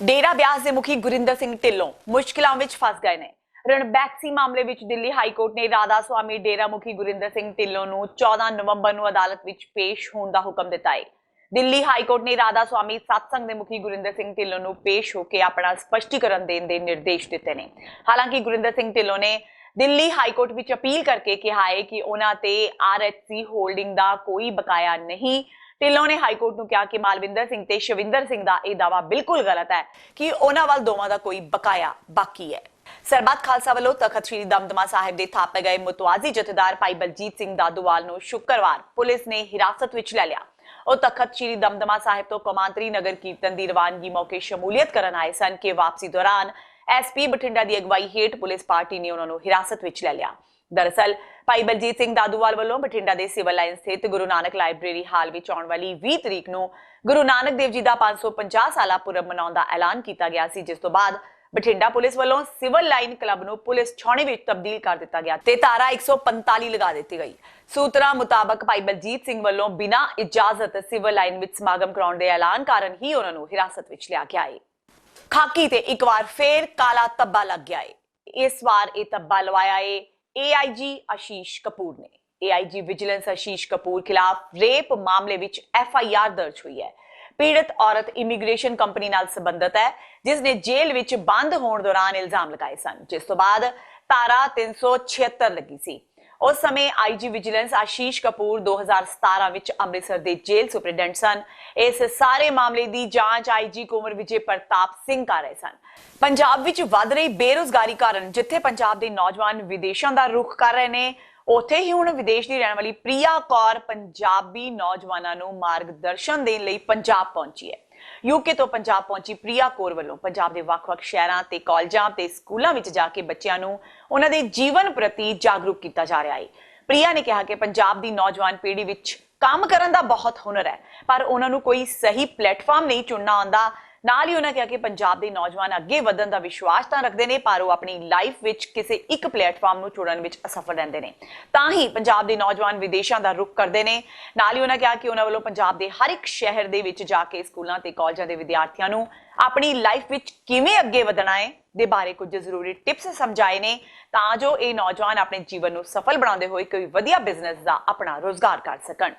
[SPEAKER 1] ਡੇਰਾ ਬਿਆਸ ਦੇ ਮੁਖੀ ਗੁਰਿੰਦਰ ਸਿੰਘ ਢਿੱਲੋਂ ਮੁਸ਼ਕਿਲਾਂ ਵਿੱਚ ਫਸ ਗਏ ਨੇ। ਰਣਬੈਕਸੀ ਮਾਮਲੇ ਵਿੱਚ ਦਿੱਲੀ ਹਾਈ ਕੋਰਟ ਨੇ ਰਾਧਾ ਸੁਆਮੀ ਡੇਰਾ ਮੁਖੀ ਗੁਰਿੰਦਰ ਸਿੰਘ ਢਿੱਲੋਂ ਨੂੰ 14 ਨਵੰਬਰ ਨੂੰ ਅਦਾਲਤ ਵਿੱਚ ਪੇਸ਼ ਹੋਣ ਦਾ ਹੁਕਮ ਦਿੱਤਾ ਹੈ। ਦਿੱਲੀ ਹਾਈ ਕੋਰਟ ਨੇ ਰਾਧਾ ਸੁਆਮੀ ਸਤਸੰਗ ਦੇ ਮੁਖੀ ਗੁਰਿੰਦਰ ਸਿੰਘ ਢਿੱਲੋਂ ਨੂੰ ਪੇਸ਼ ਹੋ ਕੇ ਆਪਣਾ ਸਪਸ਼ਟੀਕਰਨ ਦੇਣ ਦੇ ਨਿਰਦੇਸ਼ ਦਿੱਤੇ ਨੇ। ਹਾਲਾਂਕਿ ਗੁਰਿੰਦਰ ਸਿੰਘ ਢਿੱਲੋਂ ਨੇ ਦਿੱਲੀ ਹਾਈ ਕੋਰਟ ਵਿੱਚ ਅਪੀਲ ਕਰਕੇ ਕਿਹਾ ਹੈ ਕਿ ਉਹਨਾਂ ਤੇ ਆਰਐਚਸੀ ਹੋਲਡਿੰਗ ਦਾ ਕੋਈ ਬਕਾਇਆ ਨਹੀਂ। ਢਿੱਲੋਂ ਨੇ ਹਾਈ ਕੋਰਟ ਨੂੰ ਕਿਹਾ ਕਿ ਮਾਲਵਿੰਦਰ ਸਿੰਘ ਤੇ ਸ਼ਵਿੰਦਰ ਸਿੰਘ ਦਾ ਇਹ ਦਾਅਵਾ ਬਿਲਕੁਲ ਗਲਤ ਹੈ ਕਿ ਉਹਨਾਂ ਵੱਲ ਦੋਵਾਂ ਦਾ ਕੋਈ ਬਕਾਇਆ ਬਾਕੀ ਹੈ। ਸਰਬੱਤ ਖਾਲਸਾ ਵੱਲੋਂ ਤਖਤ ਸ੍ਰੀ ਦਮਦਮਾ ਸਾਹਿਬ ਦੇ ਥਾਪੇ ਗਏ ਮੁਤਵਾਜ਼ੀ ਜਥੇਦਾਰ ਭਾਈ ਬਲਜੀਤ ਸਿੰਘ ਦਾਦੂਵਾਲ ਨੂੰ ਸ਼ੁੱਕਰਵਾਰ ਪੁਲਿਸ ਨੇ ਹਿਰਾਸਤ ਵਿੱਚ ਲੈ ਲਿਆ। ਉਹ ਤਖਤ ਸ੍ਰੀ ਦਮਦਮਾ ਸਾਹਿਬ ਤੋਂ ਕੌਮਾਂਤਰੀ ਨਗਰ ਕੀਰਤਨ ਦੀ ਰਵਾਨਗੀ ਮੌਕੇ ਸ਼ਮੂਲੀਅਤ ਕਰਨ ਆਏ ਸਨ ਕਿ ਵਾਪਸੀ ਦੌਰਾਨ ਐਸਪੀ ਬਠਿੰਡਾ ਦੀ ਅਗਵਾਈ ਹੇਠ ਪੁਲਿਸ ਪਾਰਟੀ ਨੇ ਉਹਨਾਂ ਨੂੰ ਹਿਰਾਸਤ ਵਿੱਚ ਲੈ ਲਿਆ। ਦਰਅਸਲ ਭਾਈ ਬਲਜੀਤ ਸਿੰਘ ਦਾਦੂਵਾਲ ਵੱਲੋਂ ਬਠਿੰਡਾ ਦੇ ਸਿਵਲ ਲਾਈਨ ਸਥਿਤ ਗੁਰੂ ਨਾਨਕ ਲਾਇਬ੍ਰੇਰੀ ਹਾਲ ਵਿੱਚ ਆਉਣ ਵਾਲੀ 20 ਤਰੀਕ ਨੂੰ ਗੁਰੂ ਨਾਨਕ ਦੇਵ ਜੀ ਦਾ 550 ਸਾਲਾ ਪੁਰਬ ਮਨਾਉਣ ਦਾ ਐਲਾਨ ਕੀਤਾ ਗਿਆ ਸੀ, ਜਿਸ ਤੋਂ ਬਾਅਦ ਬਠਿੰਡਾ ਪੁਲਿਸ ਵੱਲੋਂ ਸਿਵਲ ਲਾਈਨ ਕਲੱਬ ਨੂੰ ਪੁਲਿਸ ਛਾਉਣੀ ਵਿੱਚ ਤਬਦੀਲ ਕਰ ਦਿੱਤਾ ਗਿਆ ਤੇ ਧਾਰਾ 145 ਲਗਾ ਦਿੱਤੀ ਗਈ। ਸੂਤਰਾਂ ਮੁਤਾਬਕ ਭਾਈ ਬਲਜੀਤ ਸਿੰਘ ਵੱਲੋਂ ਬਿਨਾਂ ਇਜਾਜ਼ਤ ਸਿਵਲ ਲਾਈਨ ਵਿੱਚ ਸਮਾਗਮ ਕਰਾਉਣ ਦੇ ਐਲਾਨ ਕਾਰਨ ਹੀ ਉਹਨਾਂ ਨੂੰ ਹਿਰਾਸਤ ਵਿੱਚ ਲਿਆ ਗਿਆ ਹੈ। ਖਾਕੀ ਤੇ ਇੱਕ ਵਾਰ ਫੇਰ ਕਾਲਾ ਧੱਬਾ ਲੱਗ ਗਿਆ ਹੈ। ਇਸ ਵਾਰ ਇਹ ਧੱਬਾ ਲਵਾਇਆ ਹੈ AIG ਆਸ਼ੀਸ਼ ਕਪੂਰ ਨੇ। AIG ਵਿਜੀਲੈਂਸ ਆਸ਼ੀਸ਼ ਕਪੂਰ ਖਿਲਾਫ ਰੇਪ ਮਾਮਲੇ ਵਿੱਚ FIR ਦਰਜ ਹੋਈ ਹੈ। ਪੀੜਤ ਔਰਤ ਇਮੀਗ੍ਰੇਸ਼ਨ ਕੰਪਨੀ ਨਾਲ ਸੰਬੰਧਿਤ ਹੈ, ਜਿਸ ਨੇ ਜੇਲ੍ਹ ਵਿੱਚ ਬੰਦ ਹੋਣ ਦੌਰਾਨ ਇਲਜ਼ਾਮ ਲਗਾਏ ਸਨ, ਜਿਸ ਤੋਂ ਬਾਅਦ ਧਾਰਾ 376 ਲੱਗੀ ਸੀ। ਉਸ ਸਮੇਂ ਆਈਜੀ ਵਿਜੀਲੈਂਸ ਆਸ਼ੀਸ਼ ਕਪੂਰ 2017 ਵਿੱਚ ਅੰਮ੍ਰਿਤਸਰ ਦੇ ਜੇਲ੍ਹ ਸੁਪਰਡੈਂਟ ਸਨ। ਇਸ ਸਾਰੇ ਮਾਮਲੇ ਦੀ ਜਾਂਚ ਆਈਜੀ ਕੁੰਵਰ ਵਿਜੇ ਪ੍ਰਤਾਪ ਸਿੰਘ ਕਰ ਰਹੇ ਸਨ। ਪੰਜਾਬ ਵਿੱਚ ਵੱਧ ਰਹੀ ਬੇਰੁਜ਼ਗਾਰੀ ਕਾਰਨ ਜਿੱਥੇ ਪੰਜਾਬ ਦੇ ਨੌਜਵਾਨ ਵਿਦੇਸ਼ਾਂ ਦਾ ਰੁਖ ਕਰ ਰਹੇ ਨੇ, ਉੱਥੇ ਹੀ ਹੁਣ ਵਿਦੇਸ਼ ਦੀ ਰਹਿਣ ਵਾਲੀ ਪ੍ਰਿਆ ਕੌਰ ਪੰਜਾਬੀ ਨੌਜਵਾਨਾਂ ਨੂੰ ਮਾਰਗਦਰਸ਼ਨ ਦੇਣ ਲਈ ਪੰਜਾਬ ਪਹੁੰਚੀ ਹੈ। ਯੂਕੇ ਤੋਂ ਪੰਜਾਬ ਪਹੁੰਚੀ ਪ੍ਰਿਆ ਕੌਰ ਵੱਲੋਂ ਪੰਜਾਬ ਦੇ ਵੱਖ-ਵੱਖ ਸ਼ਹਿਰਾਂ ਤੇ ਕਾਲਜਾਂ ਤੇ ਸਕੂਲਾਂ ਵਿੱਚ ਜਾ ਕੇ ਬੱਚਿਆਂ ਨੂੰ ਉਹਨਾਂ ਦੇ ਜੀਵਨ ਪ੍ਰਤੀ ਜਾਗਰੂਕ ਕੀਤਾ ਜਾ ਰਿਹਾ ਹੈ। ਪ੍ਰਿਆ ਨੇ ਕਿਹਾ ਕਿ ਪੰਜਾਬ ਦੀ ਨੌਜਵਾਨ ਪੀੜ੍ਹੀ ਵਿੱਚ ਕੰਮ ਕਰਨ ਦਾ ਬਹੁਤ ਹੁਨਰ ਹੈ, ਪਰ ਉਹਨਾਂ ਨੂੰ ਕੋਈ ਸਹੀ ਪਲੇਟਫਾਰਮ ਨਹੀਂ ਚੁਣਨਾ ਆਉਂਦਾ। ਨਾਲ ਹੀ ਉਹਨਾਂ ਕਿਹਾ ਕਿ ਪੰਜਾਬ ਦੇ ਨੌਜਵਾਨ ਅੱਗੇ ਵਧਣ ਦਾ ਵਿਸ਼ਵਾਸ ਤਾਂ ਰੱਖਦੇ ਨੇ, ਪਰ ਉਹ ਆਪਣੀ ਲਾਈਫ ਵਿੱਚ ਕਿਸੇ ਇੱਕ ਪਲੇਟਫਾਰਮ ਨੂੰ ਚੁਣਨ ਵਿੱਚ ਅਸਫਲ ਰਹਿੰਦੇ ਨੇ, ਤਾਂ ਹੀ ਪੰਜਾਬ ਦੇ ਨੌਜਵਾਨ ਵਿਦੇਸ਼ਾਂ ਦਾ ਰੁਖ ਕਰਦੇ ਨੇ। ਨਾਲ ਹੀ ਉਹਨਾਂ ਕਿਹਾ ਕਿ ਉਹਨਾਂ ਵੱਲੋਂ ਪੰਜਾਬ ਦੇ ਹਰ ਇੱਕ ਸ਼ਹਿਰ ਦੇ ਵਿੱਚ ਜਾ ਕੇ ਸਕੂਲਾਂ ਤੇ ਕਾਲਜਾਂ ਦੇ ਵਿਦਿਆਰਥੀਆਂ ਨੂੰ ਆਪਣੀ ਲਾਈਫ ਵਿੱਚ ਕਿਵੇਂ ਅੱਗੇ ਵਧਣਾ ਹੈ ਦੇ ਬਾਰੇ ਕੁਝ ਜ਼ਰੂਰੀ ਟਿਪਸ ਸਮਝਾਏ ਨੇ, ਤਾਂ ਜੋ ਇਹ ਨੌਜਵਾਨ ਆਪਣੇ ਜੀਵਨ ਨੂੰ ਸਫਲ ਬਣਾਉਂਦੇ ਹੋਏ ਕੋਈ ਵਧੀਆ ਬਿਜ਼ਨਸ ਦਾ ਆਪਣਾ ਰੋਜ਼ਗਾਰ ਕਰ ਸਕਣ।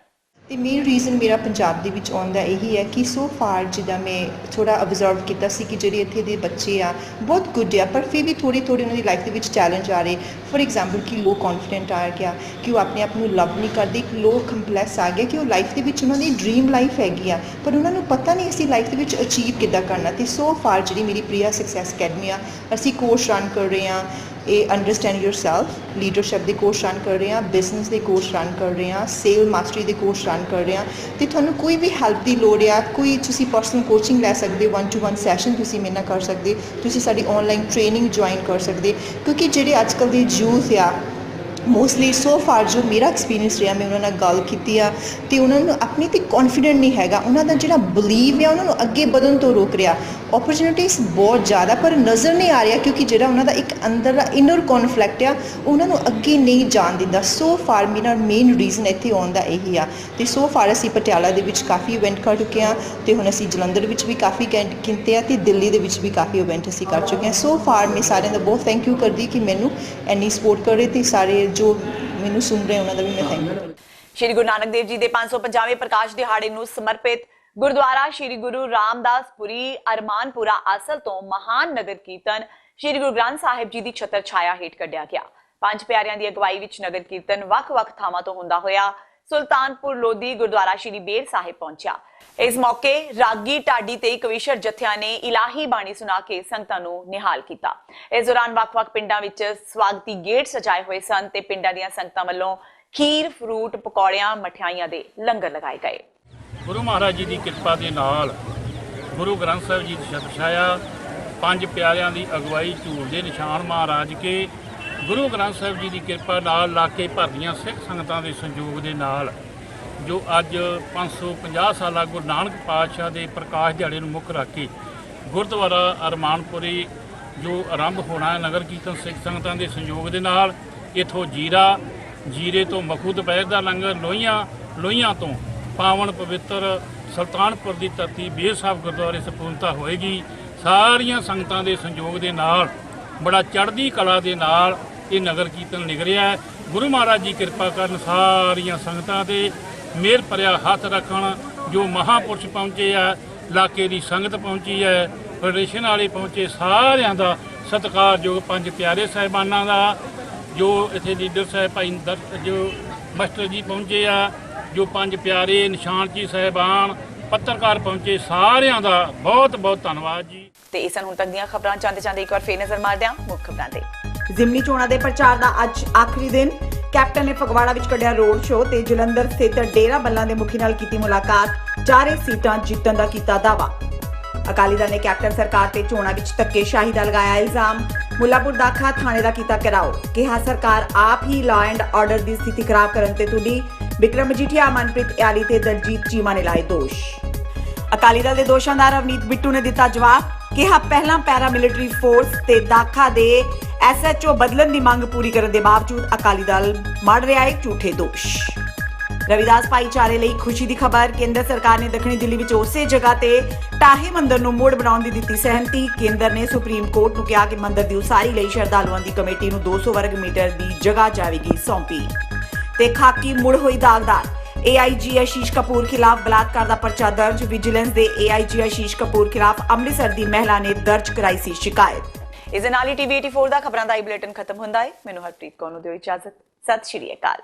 [SPEAKER 8] ਤੇ ਮੇਨ ਰੀਜ਼ਨ ਮੇਰਾ ਪੰਜਾਬ ਦੇ ਵਿੱਚ ਆਉਣ ਦਾ ਇਹੀ ਹੈ ਕਿ ਸੋ ਫਾਰ ਜਿੱਦਾਂ ਮੈਂ ਥੋੜ੍ਹਾ ਅਬਜ਼ਰਵ ਕੀਤਾ ਸੀ ਕਿ ਜਿਹੜੇ ਇੱਥੇ ਦੇ ਬੱਚੇ ਆ ਬਹੁਤ ਗੁੱਡ ਆ, ਪਰ ਫਿਰ ਵੀ ਥੋੜ੍ਹੀ ਉਹਨਾਂ ਦੀ ਲਾਈਫ ਦੇ ਵਿੱਚ ਚੈਲੰਜ ਆ ਰਹੇ। ਫੋਰ ਐਗਜ਼ਾਮਪਲ ਕਿ ਲੋ ਕੌਨਫੀਡੈਂਟ ਆ ਗਿਆ, ਕਿ ਉਹ ਆਪਣੇ ਆਪ ਨੂੰ ਲਵ ਨਹੀਂ ਕਰਦੇ, ਇੱਕ ਲੋ ਕੰਪਲੈਕਸ ਆ ਗਿਆ ਕਿ ਉਹ ਲਾਈਫ ਦੇ ਵਿੱਚ ਉਹਨਾਂ ਦੀ ਡ੍ਰੀਮ ਲਾਈਫ ਹੈਗੀ ਆ, ਪਰ ਉਹਨਾਂ ਨੂੰ ਪਤਾ ਨਹੀਂ ਅਸੀਂ ਲਾਈਫ ਦੇ ਵਿੱਚ ਅਚੀਵ ਕਿੱਦਾਂ ਕਰਨਾ। ਤੇ ਸੋ ਫਾਰ ਜਿਹੜੀ ਮੇਰੀ ਪ੍ਰਿਆ ਸਕਸੈਸ ਅਕੈਡਮੀ ਆ, ਅਸੀਂ ਕੋਰਸ ਰਨ ਕਰ ਰਹੇ ਹਾਂ। ਇਹ ਅੰਡਰਸਟੈਂਡ ਯੋਰਸੈਲਫ ਲੀਡਰਸ਼ਿਪ ਦੇ ਕੋਰਸ ਰਨ ਕਰ ਰਹੇ ਹਾਂ, ਬਿਜ਼ਨਸ ਦੇ ਕੋਰਸ ਰਨ ਕਰ ਰਹੇ ਹਾਂ, ਸੇਲ ਮਾਸਟਰੀ ਦੇ ਕੋਰਸ ਰਨ ਕਰ ਰਹੇ ਹਾਂ। ਤੇ ਤੁਹਾਨੂੰ ਕੋਈ ਵੀ ਹੈਲਪ ਦੀ ਲੋੜ ਆ, ਕੋਈ ਤੁਸੀਂ ਪਰਸਨਲ ਕੋਚਿੰਗ ਲੈ ਸਕਦੇ, 1-to-1 ਸੈਸ਼ਨ ਤੁਸੀਂ ਮੇਰੇ ਨਾਲ ਕਰ ਸਕਦੇ, ਤੁਸੀਂ ਸਾਡੀ ਆਨਲਾਈਨ ਟ੍ਰੇਨਿੰਗ ਜੁਆਇਨ ਕਰ ਸਕਦੇ, ਕਿਉਂਕਿ ਜਿਹੜੇ ਅੱਜ ਕੱਲ੍ਹ ਦੇ ਯੂਥ ਆ ਮੋਸਟਲੀ ਸੋ ਫਾਰ ਜੋ ਮੇਰਾ ਐਕਸਪੀਰੀਅੰਸ ਰਿਹਾ, ਮੈਂ ਉਹਨਾਂ ਨਾਲ ਗੱਲ ਕੀਤੀ ਆ ਤੇ ਉਹਨਾਂ ਨੂੰ ਆਪਣੀ 'ਤੇ ਕੌਨਫੀਡੈਂਟ ਨਹੀਂ ਹੈਗਾ, ਉਹਨਾਂ ਦਾ ਜਿਹੜਾ ਬਲੀਵ ਆ ਉਹਨਾਂ ਨੂੰ ਅੱਗੇ ਵਧਣ ਤੋਂ ਰੋਕ ਰਿਹਾ। ਓਪਰਚੁਨਿਟੀਜ਼ ਬਹੁਤ ਜ਼ਿਆਦਾ ਪਰ ਨਜ਼ਰ ਨਹੀਂ ਆ ਰਿਹਾ, ਕਿਉਂਕਿ ਜਿਹੜਾ ਉਹਨਾਂ ਦਾ ਇੱਕ ਅੰਦਰ ਦਾ ਇਨਰ ਕੌਨਫਲਿਕਟ ਆ ਉਹਨਾਂ ਨੂੰ ਅੱਗੇ ਨਹੀਂ ਜਾਣ ਦਿੰਦਾ। ਸੋ ਫਾਰ ਮੇਰਾ ਮੇਨ ਰੀਜ਼ਨ ਇੱਥੇ ਆਉਣ ਦਾ ਇਹੀ ਆ। ਤੇ ਸੋ ਫਾਰ ਅਸੀਂ ਪਟਿਆਲਾ ਦੇ ਵਿੱਚ ਕਾਫੀ ਇਵੈਂਟ ਕਰ ਚੁੱਕੇ ਹਾਂ, ਤੇ ਹੁਣ ਅਸੀਂ ਜਲੰਧਰ ਵਿੱਚ ਵੀ ਕਾਫੀ ਕੀਤੇ ਆ, ਤੇ ਦਿੱਲੀ ਦੇ ਵਿੱਚ ਵੀ ਕਾਫੀ ਇਵੈਂਟ ਅਸੀਂ ਕਰ ਚੁੱਕੇ ਹਾਂ। ਸੋ ਫਾਰ ਮੈਂ ਸਾਰਿਆਂ ਦਾ ਬਹੁਤ ਥੈਂਕ ਯੂ ਕਰਦੀ ਕਿ ਮੈਨੂੰ ਇੰਨੀ ਸਪੋਰਟ ਕਰ ਰਹੇ, ਤੇ ਸਾਰੇ ਜੋ ਮੈਨੂੰ ਸੁਣ ਰਹੇ ਉਹਨਾਂ ਦਾ ਵੀ ਮੈਂ ਥੈਂਕ ਯੂ।
[SPEAKER 1] ਸ਼੍ਰੀ ਗੁਰੂ ਨਾਨਕ ਦੇਵ ਜੀ ਦੇ 550ਵੇਂ ਪ੍ਰਕਾਸ਼ ਦਿਹਾੜੇ ਨੂੰ ਸਮਰਪਿਤ ਗੁਰਦੁਆਰਾ ਸ਼੍ਰੀ ਗੁਰੂ ਰਾਮਦਾਸਪੁਰੀ ਅਰਮਾਨਪੁਰਾ ਅਸਲ ਤੋਂ ਮਹਾਨ ਨਗਰ ਕੀਰਤਨ ਸ਼੍ਰੀ ਗੁਰੂ ਗ੍ਰੰਥ ਸਾਹਿਬ ਜੀ ਦੀ ਛਤਰ ਛਾਇਆ ਹੇਠ ਕੱਢਿਆ ਗਿਆ। ਪੰਜ ਪਿਆਰਿਆਂ ਦੀ ਅਗਵਾਈ ਵਿੱਚ ਨਗਰ ਕੀਰਤਨ ਵੱਖ-ਵੱਖ ਥਾਵਾਂ ਤੋਂ ਹੁੰਦਾ ਹੋਇਆ ਸੁਲਤਾਨਪੁਰ ਲੋਧੀ ਗੁਰਦੁਆਰਾ ਸ਼੍ਰੀ ਬੇਰ ਸਾਹਿਬ ਪਹੁੰਚਿਆ। ਇਸ ਮੌਕੇ ਰਾਗੀ ਢਾਡੀ ਤੇ ਕਵੀਸ਼ਰ ਜਥਿਆਂ ਨੇ ਇਲਾਹੀ ਬਾਣੀ ਸੁਣਾ ਕੇ ਸੰਗਤਾਂ ਨੂੰ ਨਿਹਾਲ ਕੀਤਾ। ਇਸ ਦੌਰਾਨ ਵੱਖ-ਵੱਖ ਪਿੰਡਾਂ ਵਿੱਚ ਸਵਾਗਤੀ ਗੇਟ ਸਜਾਏ ਹੋਏ ਸਨ ਤੇ ਪਿੰਡਾਂ ਦੀਆਂ ਸੰਗਤਾਂ ਵੱਲੋਂ ਖੀਰ, ਫਰੂਟ, ਪਕੌੜਿਆਂ, ਮਠਿਆਈਆਂ ਦੇ ਲੰਗਰ ਲਗਾਏ ਗਏ।
[SPEAKER 9] ਗੁਰੂ ਮਹਾਰਾਜ ਜੀ ਦੀ ਕਿਰਪਾ ਦੇ ਨਾਲ ਗੁਰੂ ਗ੍ਰੰਥ ਸਾਹਿਬ ਜੀ ਦੀ ਛਤਰ ਛਾਇਆ, ਪੰਜ ਪਿਆਰਿਆਂ ਦੀ ਅਗਵਾਈ, ਝੂਲ ਦੇ ਨਿਸ਼ਾਨ ਮਹਾਰਾਜ ਕੇ ਗੁਰੂ ਗ੍ਰੰਥ ਸਾਹਿਬ ਜੀ ਦੀ ਕਿਰਪਾ ਨਾਲ ਇਲਾਕੇ ਭਰ ਦੀਆਂ ਸਿੱਖ ਸੰਗਤਾਂ ਦੇ ਸੰਯੋਗ ਦੇ ਨਾਲ ਜੋ ਅੱਜ 550 ਸਾਲਾ ਗੁਰੂ ਨਾਨਕ ਪਾਤਸ਼ਾਹ ਦੇ ਪ੍ਰਕਾਸ਼ ਦਿਹਾੜੇ ਨੂੰ ਮੁੱਖ ਰੱਖ ਕੇ ਗੁਰਦੁਆਰਾ ਅਰਮਾਨਪੁਰੀ ਜੋ ਆਰੰਭ ਹੋਣਾ ਹੈ ਨਗਰ ਕੀਰਤਨ ਸਿੱਖ ਸੰਗਤਾਂ ਦੇ ਸੰਯੋਗ ਦੇ ਨਾਲ, ਇੱਥੋਂ ਜੀਰੇ ਤੋਂ ਮਖੂ ਦੁਪਹਿਰ ਦਾ ਲੰਗਰ, ਲੋਹੀਆਂ ਤੋਂ ਪਾਵਨ ਪਵਿੱਤਰ ਸੁਲਤਾਨਪੁਰ ਦੀ ਧਰਤੀ ਬੇਰ ਸਾਹਿਬ ਗੁਰਦੁਆਰੇ ਸਪੂਰਨਤਾ ਹੋਏਗੀ। ਸਾਰੀਆਂ ਸੰਗਤਾਂ ਦੇ ਸੰਯੋਗ ਦੇ ਨਾਲ ਬੜਾ ਚੜ੍ਹਦੀ ਕਲਾ ਦੇ ਨਾਲ ਇਹ ਨਗਰ ਕੀਰਤਨ ਨਿਕਲਿਆ ਹੈ। ਗੁਰੂ ਮਹਾਰਾਜ ਜੀ ਕਿਰਪਾ ਕਰਨ, ਸਾਰੀਆਂ ਸੰਗਤਾਂ ਦੇ ਮਿਹਰ ਭਰਿਆ ਹੱਥ ਰੱਖਣ। ਜੋ ਮਹਾਂਪੁਰਸ਼ ਪਹੁੰਚੇ ਆ, ਇਲਾਕੇ ਦੀ ਸੰਗਤ ਪਹੁੰਚੀ ਹੈ, ਫੈਡਰੇਸ਼ਨ ਵਾਲੇ ਪਹੁੰਚੇ, ਸਾਰਿਆਂ ਦਾ ਸਤਿਕਾਰਯੋਗ ਪੰਜ ਪਿਆਰੇ ਸਾਹਿਬਾਨਾਂ ਦਾ, ਜੋ ਇੱਥੇ ਲੀਡਰ ਸਾਹਿਬ ਭਾਈ ਜੋ ਮਾਸਟਰ ਜੀ ਪਹੁੰਚੇ ਆ, ਜੋ ਪੰਜ ਪਿਆਰੇ ਨਿਸ਼ਾਨ ਜੀ ਸਾਹਿਬਾਨ, ਪੱਤਰਕਾਰ ਪਹੁੰਚੇ, ਸਾਰਿਆਂ ਦਾ ਬਹੁਤ ਬਹੁਤ ਧੰਨਵਾਦ ਜੀ।
[SPEAKER 1] ਤੇ ਇਸ ਹੁਣ ਤੱਕ ਦੀਆਂ ਖਬਰਾਂ ਚਾਹੁੰਦੇ ਇੱਕ ਵਾਰ ਫੇਰ ਨਜ਼ਰ ਮਾਰਦੇ ਹਾਂ ਮੁੱਖ ਖਬਰਾਂ ਤੇ।
[SPEAKER 10] ਜ਼ਿਮਨੀ ਚੋਣਾਂ ਦੇ ਪ੍ਰਚਾਰ ਦਾ ਅੱਜ ਆਖਰੀ ਦਿਨ। ਕੈਪਟਨ ਨੇ ਫਗਵਾੜਾ ਵਿੱਚ ਕੱਢਿਆ ਰੋਡ ਸ਼ੋਅ ਤੇ ਜਲੰਧਰ ਸਥਿਤ ਡੇਰਾ ਬੱਲਾ ਦੇ ਮੁਖੀ ਨਾਲ ਕੀਤੀ ਮੁਲਾਕਾਤ। 4 ਸੀਟਾਂ ਜਿੱਤਣ ਦਾ ਕੀਤਾ ਦਾਅਵਾ। ਅਕਾਲੀ ਦਲ ਨੇ ਕੈਪਟਨ ਸਰਕਾਰ ਤੇ ਚੋਣਾਂ ਵਿੱਚ ਧੱਕੇਸ਼ਾਹੀ ਦਾ ਲਗਾਇਆ ਇਲਜ਼ਾਮ। ਮੁੱਲਾਪੁਰ ਦਾਖਾ ਥਾਣੇ ਦਾ ਕੀਤਾ ਘਿਰਾਓ। ਕਿਹਾ ਸਰਕਾਰ ਆਪ ਹੀ ਲਾਅ ਐਂਡ ਆਰਡਰ ਦੀ ਸਥਿਤੀ ਖਰਾਬ ਕਰਨ ਤੇ ਤੁਲੀ। ਵਿਕਰਮ ਮਜੀਠੀਆ, ਮਨਪ੍ਰੀਤ ਇਆਲੀ ਤੇ ਦਲਜੀਤ ਚੀਮਾ ਨੇ ਲਾਏ ਦੋਸ਼। ਅਕਾਲੀ ਦਲ ਦੇ ਦੋਸ਼ਾਂ ਦਾ ਰਵਨੀਤ ਬਿੱਟੂ ਨੇ ਦਿੱਤਾ ਜਵਾਬ। ਕਿਹਾ ਪਹਿਲਾਂ ਪੈਰਾਮਿਲਟਰੀ ਫੋਰਸ ਤੇ ਦਾਖਾ ਦੇ SHO ਬਦਲਣ ਦੀ ਮੰਗ ਪੂਰੀ ਕਰਨ ਦੇ ਬਾਵਜੂਦ ਅਕਾਲੀ ਦਲ ਮੜ ਰਿਹਾ ਹੈ ਝੂਠੇ ਦੋਸ਼। ਰਵਿਦਾਸ ਭਾਈਚਾਰੇ ਲਈ ਖੁਸ਼ੀ ਦੀ ਖਬਰ। ਕੇਂਦਰ ਸਰਕਾਰ ਨੇ ਦੱਖਣੀ ਦਿੱਲੀ ਵਿੱਚ ਉਸੇ ਜਗ੍ਹਾ ਤੇ ਢਾਹੇ ਮੰਦਿਰ ਨੂੰ ਮੁੜ ਬਣਾਉਣ ਦੀ ਦਿੱਤੀ ਸਹਿਮਤੀ। ਕੇਂਦਰ ਨੇ ਸੁਪਰੀਮ ਕੋਰਟ ਨੂੰ ਕਿਹਾ ਕਿ ਮੰਦਿਰ ਦੀ ਉਸਾਰੀ ਲਈ ਸ਼ਰਧਾਲੂਆਂ ਦੀ ਕਮੇਟੀ ਨੂੰ 200 ਵਰਗ ਮੀਟਰ ਦੀ ਜਗ੍ਹਾ ਜਾਵੇਗੀ ਸੌਂਪੀ। ਤੇ ਖਾਕੀ ਮੁੜ ਹੋਈ ਦਾਗਦਾਰ। AIG ਆਸ਼ੀਸ਼ ਕਪੂਰ ਖਿਲਾਫ ਬਲਾਤਕਾਰ ਦਾ ਪਰਚਾ ਦਰਜ। ਵਿਜੀਲੈਂਸ ਦੇ AIG ਆਸ਼ੀਸ਼ ਕਪੂਰ ਖਿਲਾਫ ਅੰਮ੍ਰਿਤਸਰ ਦੀ ਮਹਿਲਾ ਨੇ ਦਰਜ ਕਰਾਈ ਸੀ ਸ਼ਿਕਾਇਤ।
[SPEAKER 1] ਇਸ ਦੇ ਨਾਲ ਹੀ TV 84 ਦਾ ਖਬਰਾਂ ਦਾ ਇਹ ਬੁਲੇਟਿਨ ਖਤਮ ਹੁੰਦਾ ਹੈ। ਮੈਨੂੰ ਹਰਪ੍ਰੀਤ ਕੌਰ ਨੂੰ ਦਿਓ ਇਜਾਜ਼ਤ। ਸਤਿ ਸ਼੍ਰੀ ਅਕਾਲ।